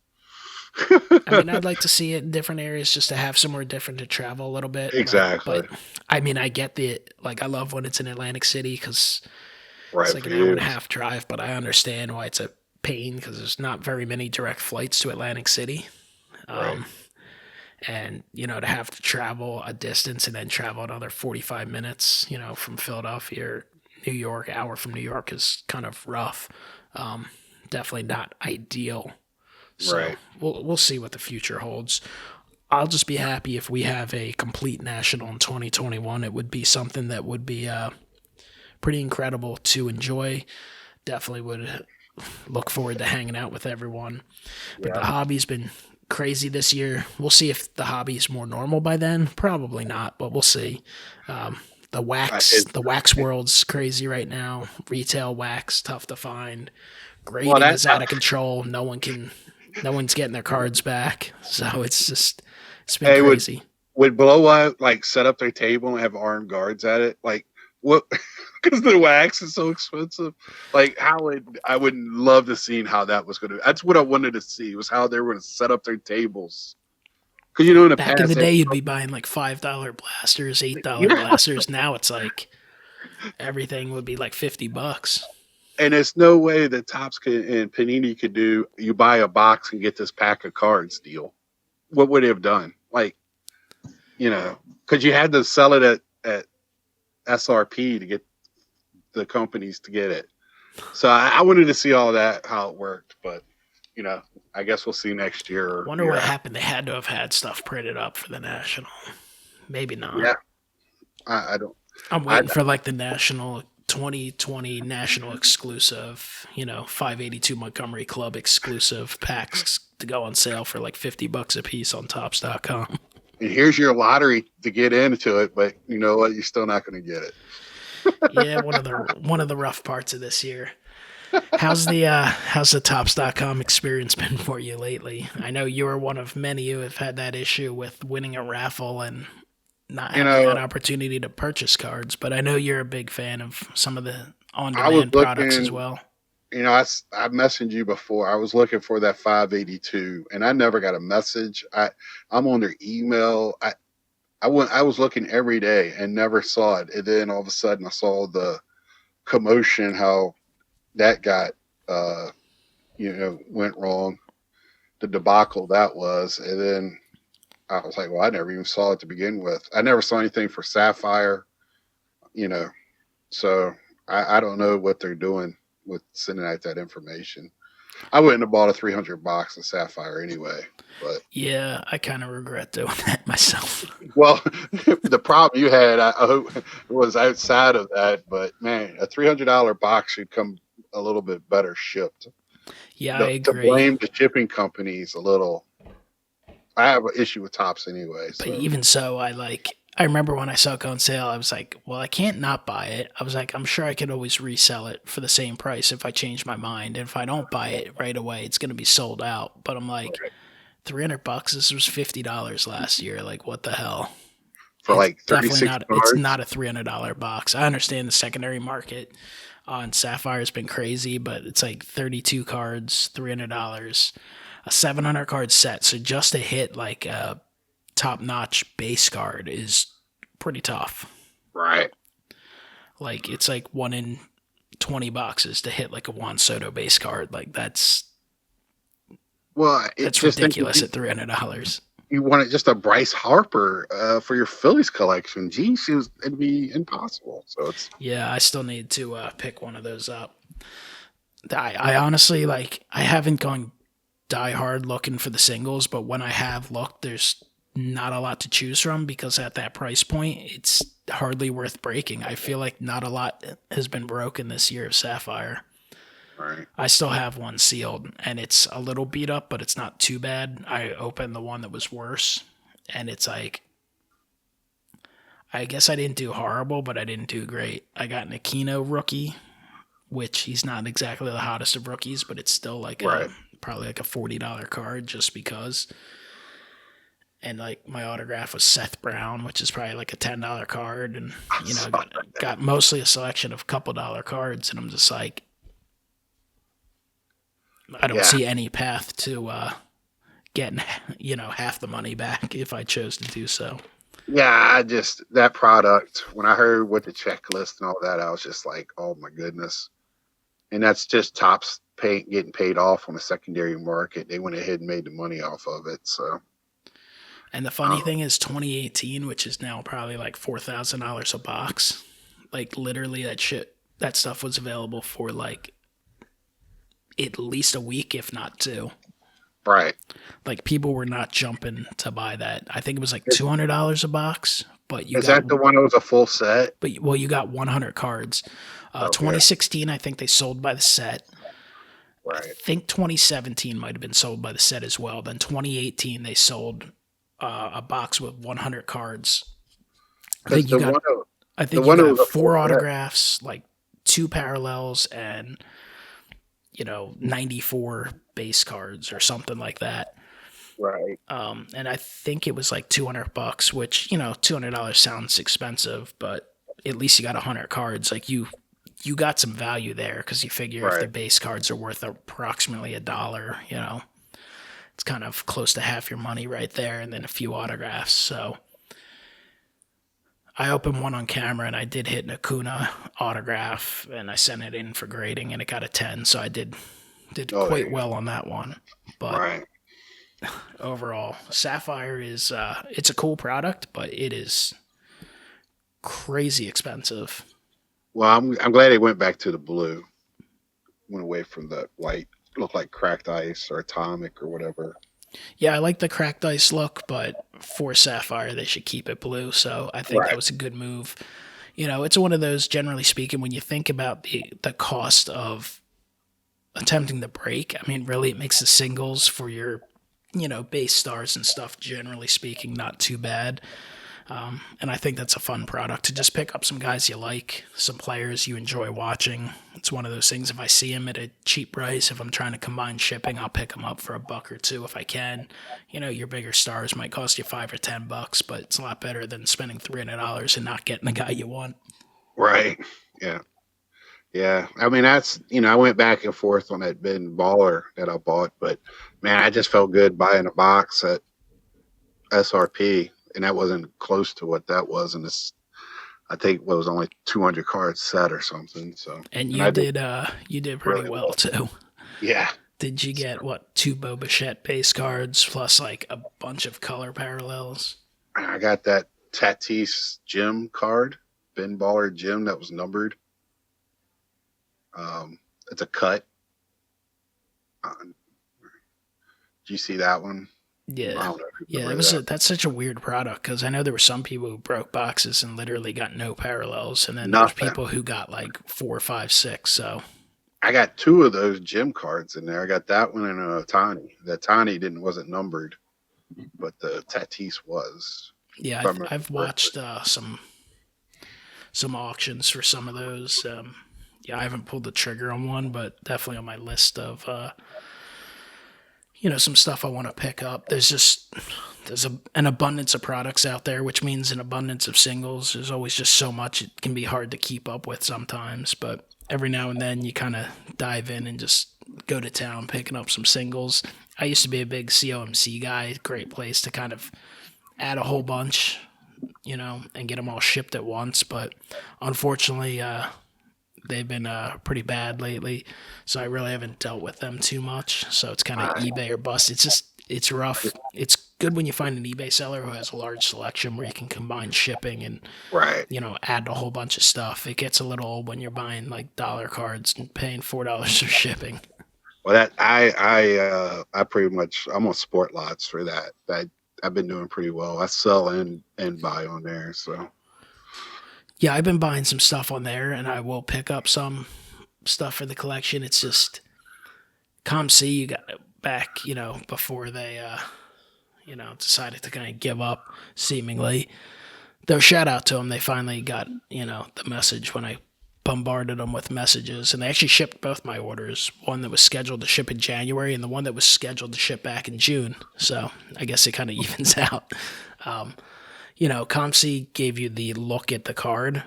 I mean, I'd like to see it in different areas just to have somewhere different to travel a little bit. Like, Exactly. but I mean, I get like, I love when it's in Atlantic City because it's Right like for an hour you. and a half drive, but I understand why it's a pain because there's not very many direct flights to Atlantic City. Right. And, to have to travel a distance and then travel another 45 minutes, from Philadelphia or New York, hour from New York is kind of rough. Definitely not ideal. So Right. we'll see what the future holds. I'll just be happy if we have a complete national in 2021. It would be something that would be pretty incredible to enjoy. Definitely would look forward to hanging out with everyone. But Yeah. the hobby's been crazy this year. We'll see if the hobby's more normal by then. Probably not, but we'll see. The wax, It, the wax world's crazy right now. Retail wax, tough to find. well, Grading is out of control. No one's getting their cards back. So it's been hey, crazy. would Blowout like set up their table and have armed guards at it? Like what? Because the wax is so expensive. Like I would love to see how that was going to. That's what I wanted to see was how they were going to set up their tables. Because in the Back in the past, day, you'd be buying like $5 blasters, $8 yeah, blasters. Now it's like everything would be like $50. and there's no way that Topps and Panini could do. You buy a box and get this pack of cards deal. What would they have done? Like because you had to sell it at SRP to get the companies to get it. So I wanted to see all that how it worked, but I guess we'll see next year. Or Wonder what happened. They had to have had stuff printed up for the national. Maybe not. Yeah, I don't. I'm waiting for like the national 2020 national exclusive, 582 Montgomery Club exclusive packs to go on sale for like $50 a piece on Topps.com. And here's your lottery to get into it, but you know what? You're still not going to get it. Yeah, one of the rough parts of this year. How's the Topps.com experience been for you lately? I know you are one of many who have had that issue with winning a raffle and not having that opportunity to purchase cards, but I know you're a big fan of some of the on-demand products as well. I messaged you before. I was looking for that 582, and I never got a message. I'm on their email. I was looking every day and never saw it. And then all of a sudden I saw the commotion, how that got, went wrong, the debacle that was. And then I was like, well, I never even saw it to begin with. I never saw anything for Sapphire, so I don't know what they're doing with sending out that information. I wouldn't have bought a 300 box of Sapphire anyway. But yeah, I kind of regret doing that myself. Well, the problem you had, I hope, was outside of that. But man, a $300 box should come a little bit better shipped. Yeah, I agree. To blame the shipping companies a little. I have an issue with Topps anyway. So. But even so, I remember when I saw it go on sale, I was like, well, I can't not buy it. I was like, I'm sure I could always resell it for the same price if I change my mind. And if I don't buy it right away, it's going to be sold out. But I'm like, $300, this was $50 last year. Like, what the hell? For like 36 cards? It's not a $300 box. I understand the secondary market on Sapphire has been crazy, but it's like 32 cards, $300, a 700 card set. So just to hit like a top-notch base card is pretty tough. Right. Like, it's like 1 in 20 boxes to hit like a Juan Soto base card. Like, that's ridiculous at $300. You wanted just a Bryce Harper for your Phillies collection. Geez, it'd be impossible. So it's I still need to pick one of those up. I honestly I haven't gone die hard looking for the singles, but when I have looked, there's not a lot to choose from because at that price point, it's hardly worth breaking. I feel like not a lot has been broken this year of Sapphire. right. I still have one sealed, and it's a little beat up, but it's not too bad. I opened the one that was worse, and it's like, I guess I didn't do horrible, but I didn't do great. I got an Aquino rookie, which he's not exactly the hottest of rookies, but it's still like probably like a $40 card just because. And like my autograph was Seth Brown, which is probably like a $10 card, and got mostly a selection of couple dollar cards, and I'm just like, I don't Yeah. see any path to getting, half the money back if I chose to do so. Yeah, that product, when I heard what the checklist and all that, I was just like, oh my goodness. And that's just Topps getting paid off on the secondary market. They went ahead and made the money off of it. So, And the funny thing is 2018, which is now probably like $4,000 a box, like literally that stuff was available for like at least a week, if not two. right. Like people were not jumping to buy that. I think it was like $200 a box, but Is that the one that was a full set? you got 100 cards. Okay. 2016, I think they sold by the set. I Right. think 2017 might have been sold by the set as well. Then 2018, they sold a box with 100 cards. I think you got 4 autographs, like 2 parallels, and 94 base cards or something like that. Right. And I think it was like $200, which $200 sounds expensive, but at least you got 100 cards. Like you got some value there because you figure if the base cards are worth approximately $1, it's kind of close to half your money right there, and then a few autographs. So I opened one on camera, and I did hit an Acuna autograph, and I sent it in for grading, and it got a 10. So I did quite well on that one. But overall, Sapphire is it's a cool product, but it is crazy expensive. Well, I'm glad they went back to the blue. Went away from the white. Looked like cracked ice or atomic or whatever. Yeah, I like the cracked ice look, but for Sapphire, they should keep it blue. So I think that was a good move. It's one of those, generally speaking, when you think about the cost of attempting to break, I mean, really, it makes the singles for your, base stars and stuff, generally speaking, not too bad. And I think that's a fun product to just pick up some guys you like, some players you enjoy watching. It's one of those things, if I see them at a cheap price, if I'm trying to combine shipping, I'll pick them up for $1 or $2 if I can. Your bigger stars might cost you $5 or $10, but it's a lot better than spending $300 and not getting the guy you want. Right. Yeah. Yeah. I mean, that's, I went back and forth on that bin baller that I bought, but man, I just felt good buying a box at SRP. And that wasn't close to what that was. And I think it was only 200 cards set or something. So, and you did pretty well too. Yeah. Did you get 2 Bo Bichette base cards plus like a bunch of color parallels? I got that Tatis Jim card, bin baller Jim, that was numbered. It's a cut. Did you see that one? Yeah, that's such a weird product because I know there were some people who broke boxes and literally got no parallels, and then there's people who got like 4, 5, 6. So I got 2 of those gym cards in there. I got that one and a Tani. The Tani wasn't numbered, but the Tatis was. Yeah, I've watched some auctions for some of those. I haven't pulled the trigger on one, but definitely on my list of. Some stuff I want to pick up. There's an abundance of products out there, which means an abundance of singles. There's always just so much it can be hard to keep up with sometimes, but every now and then you kind of dive in and just go to town picking up some singles. I used to be a big COMC guy. Great place to kind of add a whole bunch, and get them all shipped at once, but unfortunately, they've been pretty bad lately, so I really haven't dealt with them too much. So it's kind of eBay or bust. It's rough. It's good when you find an eBay seller who has a large selection where you can combine shipping and add a whole bunch of stuff. It gets a little old when you're buying like dollar cards and paying $4 for shipping. Well, that I pretty much, I'm on Sport Lots for that. I've been doing pretty well. I sell and buy on there, so. Yeah, I've been buying some stuff on there, and I will pick up some stuff for the collection. It's just COMC, you got back, before they, decided to kind of give up, seemingly. Though shout out to them, they finally got, the message when I bombarded them with messages, and they actually shipped both my orders, one that was scheduled to ship in January and the one that was scheduled to ship back in June. So I guess it kind of evens out. COMC gave you the look at the card.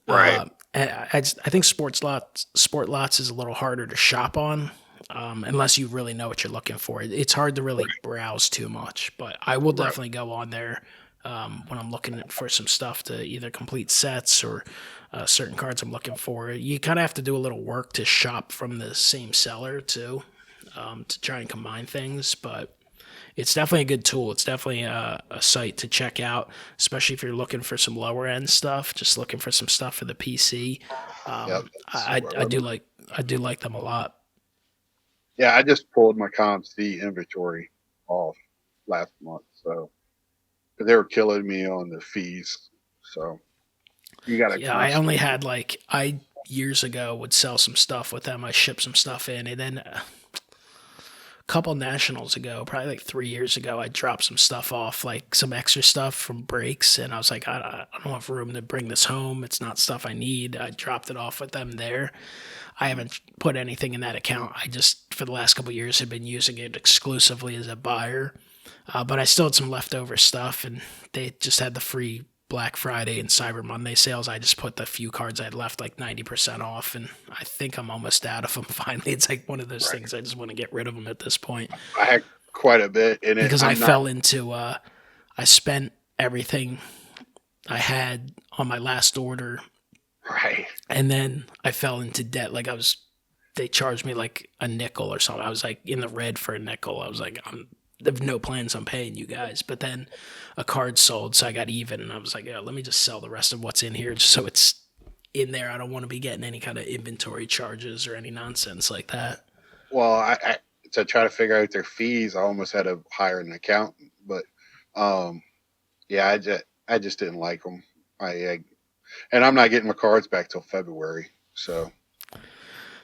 Right. I think Sport Lots is a little harder to shop on. unless you really know what you're looking for. It's hard to really browse too much, but I will Right. definitely go on there when I'm looking for some stuff to either complete sets or certain cards I'm looking for. You kind of have to do a little work to shop from the same seller too, to try and combine things, but it's definitely a good tool. It's definitely a site to check out, especially if you're looking for some lower end stuff, just looking for some stuff for the PC. Yep. That's I, what I do like I do like them a lot. Yeah, I just pulled my Comp C inventory off last month, so 'cause they were killing me on the fees. So you got to Yeah, I only constantly. had I years ago would sell some stuff with them. I shipped some stuff in, and then couple nationals ago, probably like 3 years ago, I dropped some stuff off, like some extra stuff from breaks, and I was like, I don't have room to bring this home. It's not stuff I need. I dropped it off with them there. I haven't put anything in that account. I just for the last couple of years had been using it exclusively as a buyer, but I still had some leftover stuff, and they just had the free Black Friday and Cyber Monday sales. I just put the few cards I had left like 90% off, and I think I'm almost out of them finally. It's like one of those Right. things I just want to get rid of them at this point I had quite a bit in it. because I I'm not fell into, I spent everything I had on my last order, right. and then I fell into debt. They charged me like a nickel or something. I was like in the red for a nickel. I was like, I have no plans on paying you guys. But then a card sold, so I got even, and I was like, yeah, let me just sell the rest of what's in here just so it's in there. I don't want to be getting any kind of inventory charges or any nonsense like that. Well, I to try to figure out their fees, I almost had to hire an accountant, but um, yeah, I just didn't like them. I and I'm not getting my cards back till February, so That's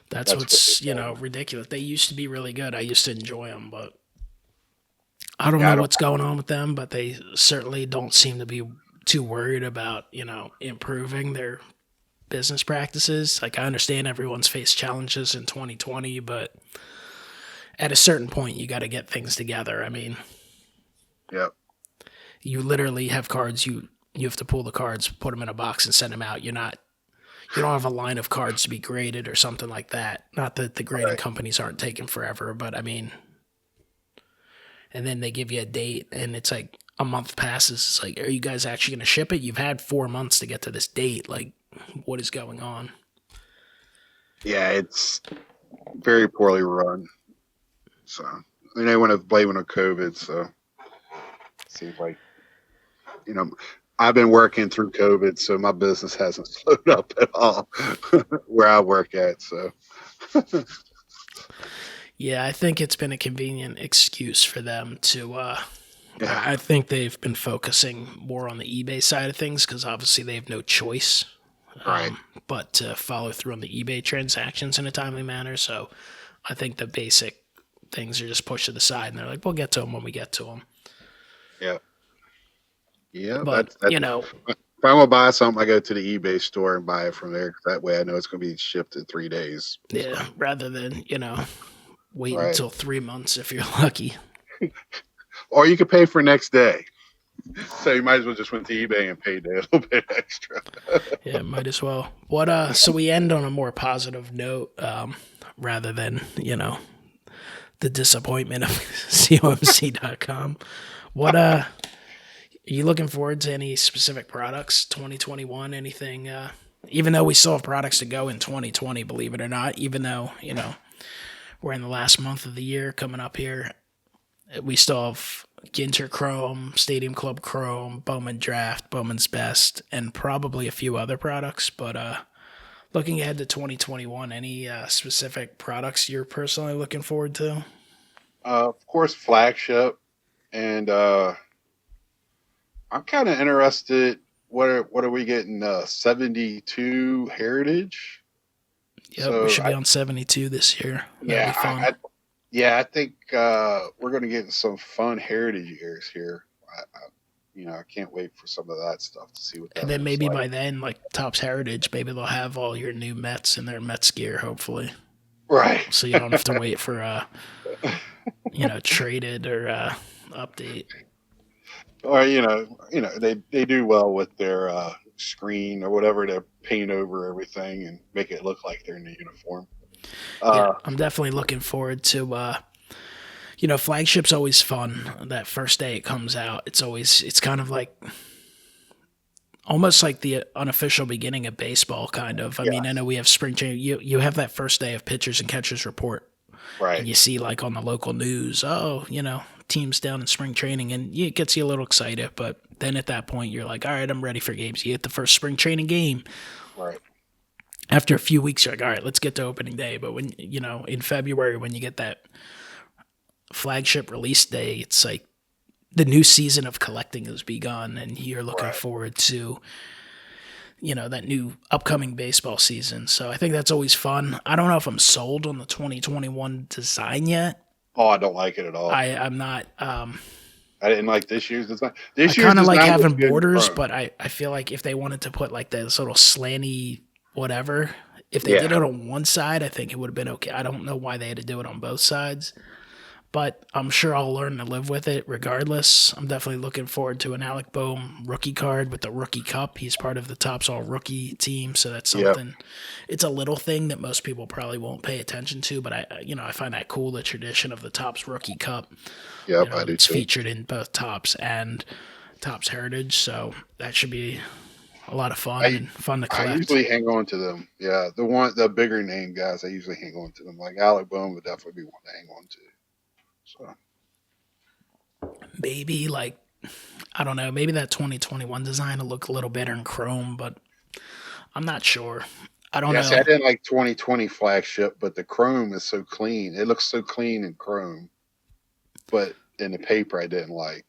that's what they what's told me. ridiculous. They used to be really good. I used to enjoy them, but I don't Yeah, know I don't. what's going on with them. But they certainly don't seem to be too worried about improving their business practices. Like I understand everyone's faced challenges in 2020, but at a certain point you got to get things together. I mean, Yep. you literally have cards you have to pull the cards, put them in a box and send them out. You don't have a line of cards to be graded or something like that. Not that the grading Right. companies aren't taking forever, but I mean, and then they give you a date and it's like a month passes. It's like, are you guys actually going to ship it? You've had 4 months to get to this date. Like, what is going on? Yeah, it's very poorly run. So and they want to blame it on COVID. So it seems like you know I've been working through COVID, so my business hasn't slowed up at all where I work at. So Yeah, I think it's been a convenient excuse for them to. yeah, I think they've been focusing more on the eBay side of things because obviously they have no choice right. but to follow through on the eBay transactions in a timely manner. So I think the basic things are just pushed to the side and they're like, we'll get to them when we get to them. Yeah, yeah. But, That's if I'm gonna buy something, I go to the eBay store and buy it from there. That way, I know it's gonna be shipped in 3 days. So yeah, rather than, wait right, until 3 months if you're lucky. or you could pay for next day. So you might as well just went to eBay and paid a little bit extra. Yeah, might as well. So we end on a more positive note, rather than, the disappointment of comc.com. Are you looking forward to any specific products 2021, anything, even though we still have products to go in 2020, believe it or not, even though, we're in the last month of the year coming up here, we still have Ginter Chrome, Stadium Club Chrome, Bowman Draft, Bowman's Best, and probably a few other products. But looking ahead to 2021, any specific products you're personally looking forward to? Of course, flagship, and I'm kind of interested. What are we getting? 72 Heritage. Yep, we So should be on 72 this year. That'll be yeah, fun. I think we're going to get some fun Heritage years here. I can't wait for some of that stuff to see what And that then looks maybe like. by then, like Topps Heritage, maybe they'll have all your new Mets in their Mets gear, hopefully. Right. So you don't have to wait for traded or update. Or they do well with their screen or whatever to paint over everything and make it look like they're in the uniform. Yeah, Uh, I'm definitely looking forward to flagship's always fun. That first day it comes out, it's kind of like almost like the unofficial beginning of baseball, kind of. I yeah, mean, I know we have spring training. You have that first day of pitchers and catchers report, and right. you see like on the local news, oh, teams down in spring training, and it gets you a little excited. But then at that point, you're like, all right, I'm ready for games. You hit the first spring training game. Right. After a few weeks, you're like, all right, let's get to opening day. But when in February, when you get that flagship release day, it's like the new season of collecting has begun, and you're looking Right. forward to that new upcoming baseball season. So I think that's always fun. I don't know if I'm sold on the 2021 design yet. Oh, I don't like it at all. I'm not. I didn't like this year's design. I This year's kind of like design was having good in borders, Chrome. but I feel like if they wanted to put like this little slanty whatever, if they did Yeah. it on one side, I think it would have been okay. I don't know why they had to do it on both sides, but I'm sure I'll learn to live with it regardless. I'm definitely looking forward to an Alec Boehm rookie card with the rookie cup. He's part of the Topps All Rookie team, so that's Yep. something. It's a little thing that most people probably won't pay attention to, but I find that cool, the tradition of the Topps rookie cup. Yep. I do It's too. featured in both Topps and Topps Heritage, so that should be a lot of fun I and fun to I collect. usually hang on to them. Yeah, the bigger name guys, I usually hang on to them. Like Alec Boehm would definitely be one to hang on to. So Maybe like I don't know, maybe that 2021 design will look a little better in Chrome, but I'm not sure. I don't yeah, see, I know. didn't like 2020 flagship, but the Chrome is so clean. It looks so clean in Chrome, but in the paper, I didn't like.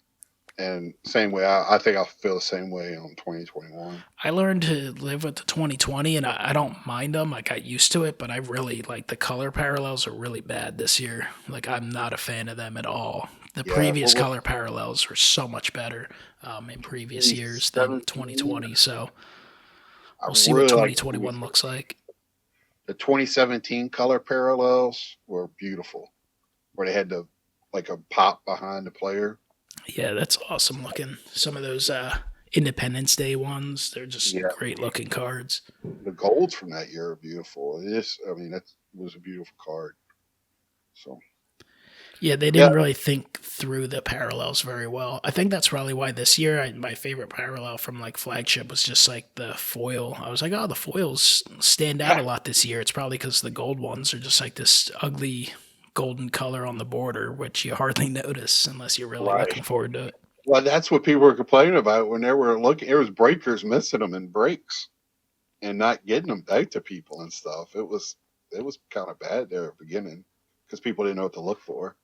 And same way, I think I'll feel the same way on 2021. I learned to live with the 2020, and I don't mind them. I got used to it, but I really like the color parallels are really bad this year. Like I'm not a fan of them at all. The Yeah, previous what was color parallels were so much better in previous years than 2017? 2020. So I we'll see what really like 2021 looks like. the 2017 color parallels were beautiful, where they had the like a pop behind the player. Yeah, that's awesome looking. Some of those Independence Day ones, they're just Yeah, great looking cards. the golds from that year are beautiful. It is, I mean, that was a beautiful card. So Yeah, they yeah, didn't really think through the parallels very well. I think that's probably why this year my favorite parallel from like flagship was just like the foil. I was like, oh, the foils stand out a lot this year. It's probably because the gold ones are just like this ugly golden color on the border, which you hardly notice unless you're really right. looking forward to it. Well, that's what people were complaining about when they were looking. There was breakers missing them in breaks and not getting them back to people and stuff. It was kind of bad there at the beginning because people didn't know what to look for.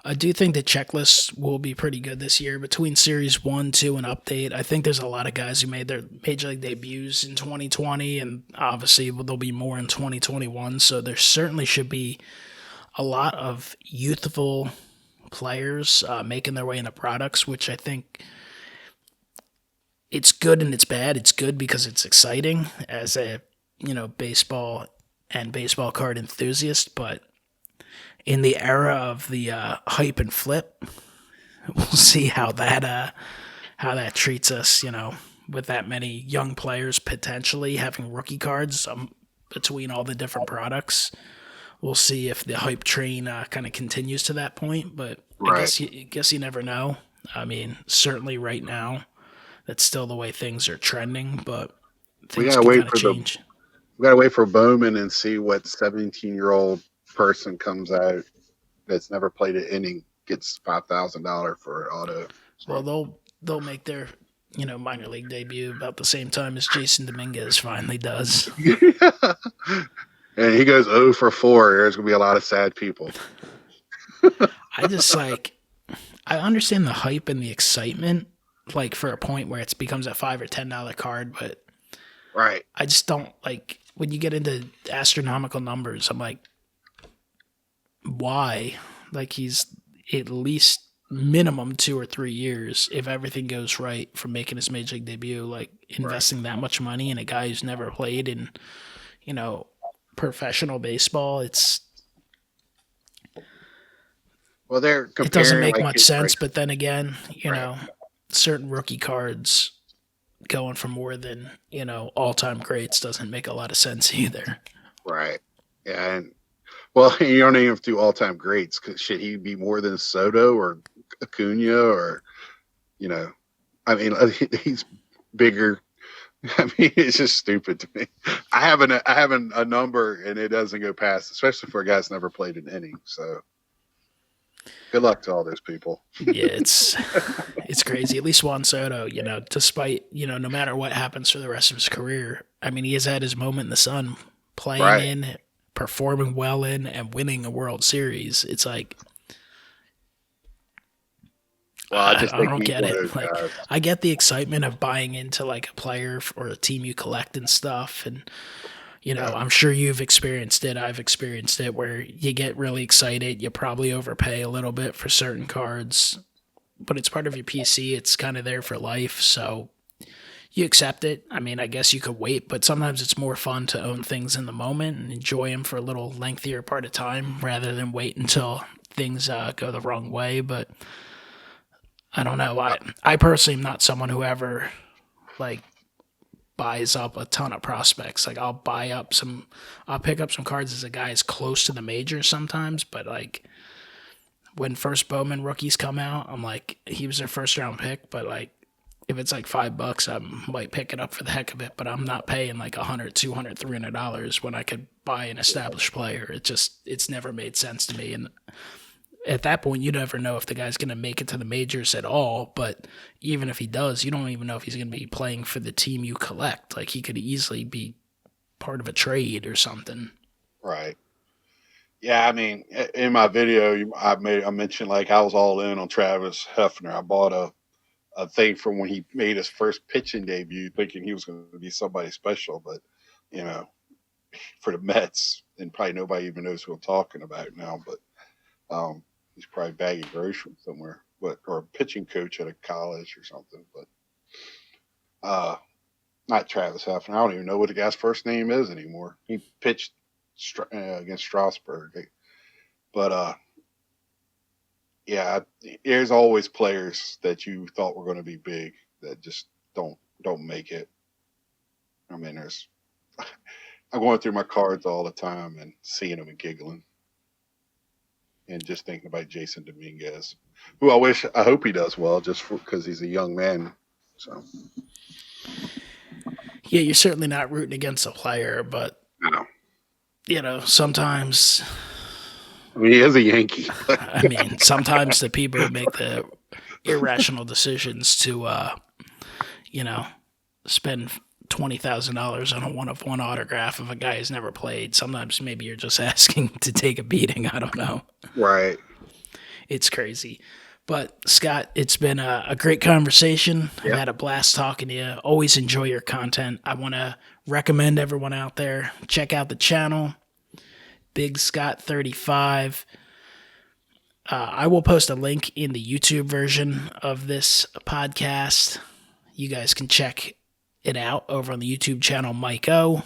I do think the checklist will be pretty good this year between Series 1, 2, and Update. I think there's a lot of guys who made their Major League debuts in 2020, and obviously there'll be more in 2021. So there certainly should be a lot of youthful players making their way into products, which I think it's good and it's bad. It's good because it's exciting as a baseball and baseball card enthusiast, but in the era of the hype and flip, we'll see how that treats us. With that many young players potentially having rookie cards between all the different products. We'll see if the hype train kind of continues to that point, but I Right. guess you never know. I mean, certainly right now, that's still the way things are trending, but We things gotta can wait kind of for the change. we gotta wait for Bowman and see what 17-year-old person comes out that's never played an inning gets $5,000 for an auto. Well, So they'll make their minor league debut about the same time as Jason Dominguez finally does. and he goes 0 for 4. There's gonna be a lot of sad people. I just like I understand the hype and the excitement, like for a point where it becomes a $5 or $10 card, but Right. I just don't like when you get into astronomical numbers. I'm like, why? Like he's at least minimum 2 or 3 years if everything goes right from making his major league debut. Like Right. investing that much money in a guy who's never played in you know professional baseball. Well, they're It doesn't comparing make like much his sense. breaks. But then again, Right. certain rookie cards going for more than all time greats doesn't make a lot of sense either. Right. Yeah, and well, you don't even have to do all-time greats because shit, he'd be more than Soto or Acuna or you know, I mean, he's bigger. I mean, it's just stupid to me. I have a number and it doesn't go past, especially for a guy that's never played an inning. So good luck to all those people. Yeah, it's crazy. At least Juan Soto, despite, no matter what happens for the rest of his career, I mean, he has had his moment in the sun playing Right. in, performing well in, and winning a World Series. It's like, Well, I just I think don't he's get one of it. those Like, guys. I get the excitement of buying into like a player or a team you collect and stuff. And, Yeah. I'm sure you've experienced it. I've experienced it where you get really excited. You probably overpay a little bit for certain cards, but it's part of your PC. It's kind of there for life. So you accept it. I mean, I guess you could wait, but sometimes it's more fun to own things in the moment and enjoy them for a little lengthier part of time rather than wait until things go the wrong way. But I don't know. I personally am not someone who ever like buys up a ton of prospects. Like I'll pick up some cards as a guy is close to the majors sometimes, but like when first Bowman rookies come out, I'm like, he was their first round pick, but like if it's like $5, I might pick it up for the heck of it, but I'm not paying like $100, $200, $300 when I could buy an established player. It's never made sense to me. And at that point, you never know if the guy's going to make it to the majors at all. But even if he does, you don't even know if he's going to be playing for the team you collect. Like he could easily be part of a trade or something. Right. Yeah, I mean, in my video, I mentioned like I was all in on Travis Hefner. I bought a thing from when he made his first pitching debut, thinking he was going to be somebody special, but you know, for the Mets, and probably nobody even knows who I'm talking about now. But he's probably bagging groceries somewhere, but or a pitching coach at a college or something. But not Travis Hefner. I don't even know what the guy's first name is anymore. He pitched against Strasburg, but yeah, there's always players that you thought were going to be big that just don't make it. I mean, I'm going through my cards all the time and seeing them and giggling, and just thinking about Jason Dominguez, who I hope he does well, just because he's a young man. So Yeah, you're certainly not rooting against a player, but you know, sometimes I mean, he is a Yankee. I mean, sometimes the people who make the irrational decisions to spend $20,000 on a one-of-one autograph of a guy who's never played. Sometimes maybe you're just asking to take a beating. I don't know. Right. It's crazy. But Scott, it's been a great conversation. Yep. I've had a blast talking to you. Always enjoy your content. I want to recommend everyone out there, check out the channel, b1gscott35. I will post a link in the YouTube version of this podcast. You guys can check it out over on the YouTube channel MikeO.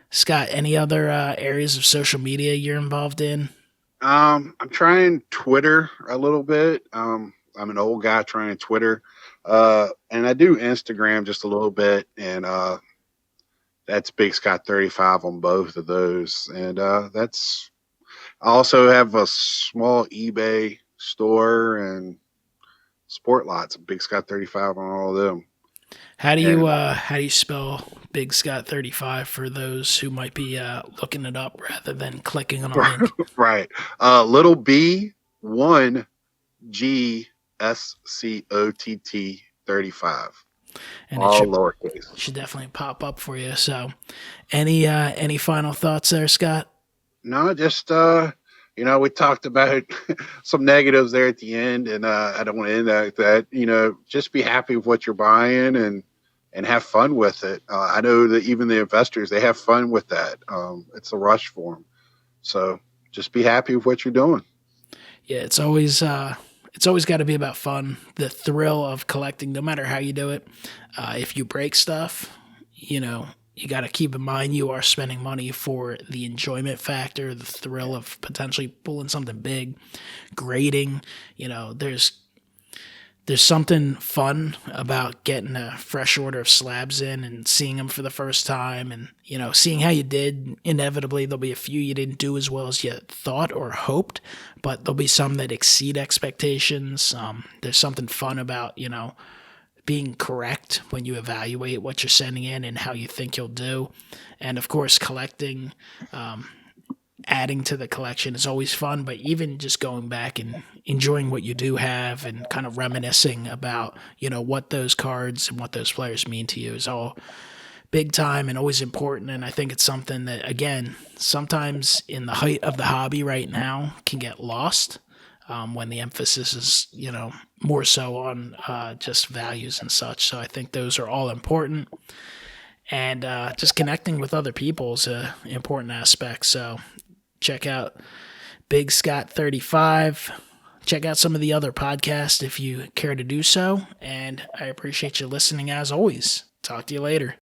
Scott, any other areas of social media you're involved in? I'm trying Twitter a little bit. I'm an old guy trying Twitter, and I do Instagram just a little bit, and that's b1gscott35 on both of those, and that's. I also have a small eBay store and sport lots. b1gscott35 on all of them. How do And you spell b1gscott35 for those who might be looking it up rather than clicking on a link? right, little b1gscott35. And All lowercase. should definitely pop up for you. So, any final thoughts there, Scott? No, just we talked about some negatives there at the end, and I don't want to end like that. Just be happy with what you're buying and have fun with it. I know that even the investors, they have fun with that. It's a rush for them, so just be happy with what you're doing. Yeah, it's always got to be about fun, the thrill of collecting, no matter how you do it. If you break stuff, you got to keep in mind you are spending money for the enjoyment factor, the thrill of potentially pulling something big, grading. there's something fun about getting a fresh order of slabs in and seeing them for the first time and, seeing how you did. Inevitably, there'll be a few you didn't do as well as you thought or hoped, but there'll be some that exceed expectations. There's something fun about, being correct when you evaluate what you're sending in and how you think you'll do. And of course, collecting, adding to the collection is always fun, but even just going back and enjoying what you do have and kind of reminiscing about, what those cards and what those players mean to you is all big time and always important. And I think it's something that, again, sometimes in the height of the hobby right now can get lost when the emphasis is, more so on just values and such. So I think those are all important. And just connecting with other people is an important aspect. So check out b1gscott35. Check out some of the other podcasts if you care to do so. And I appreciate you listening as always. Talk to you later.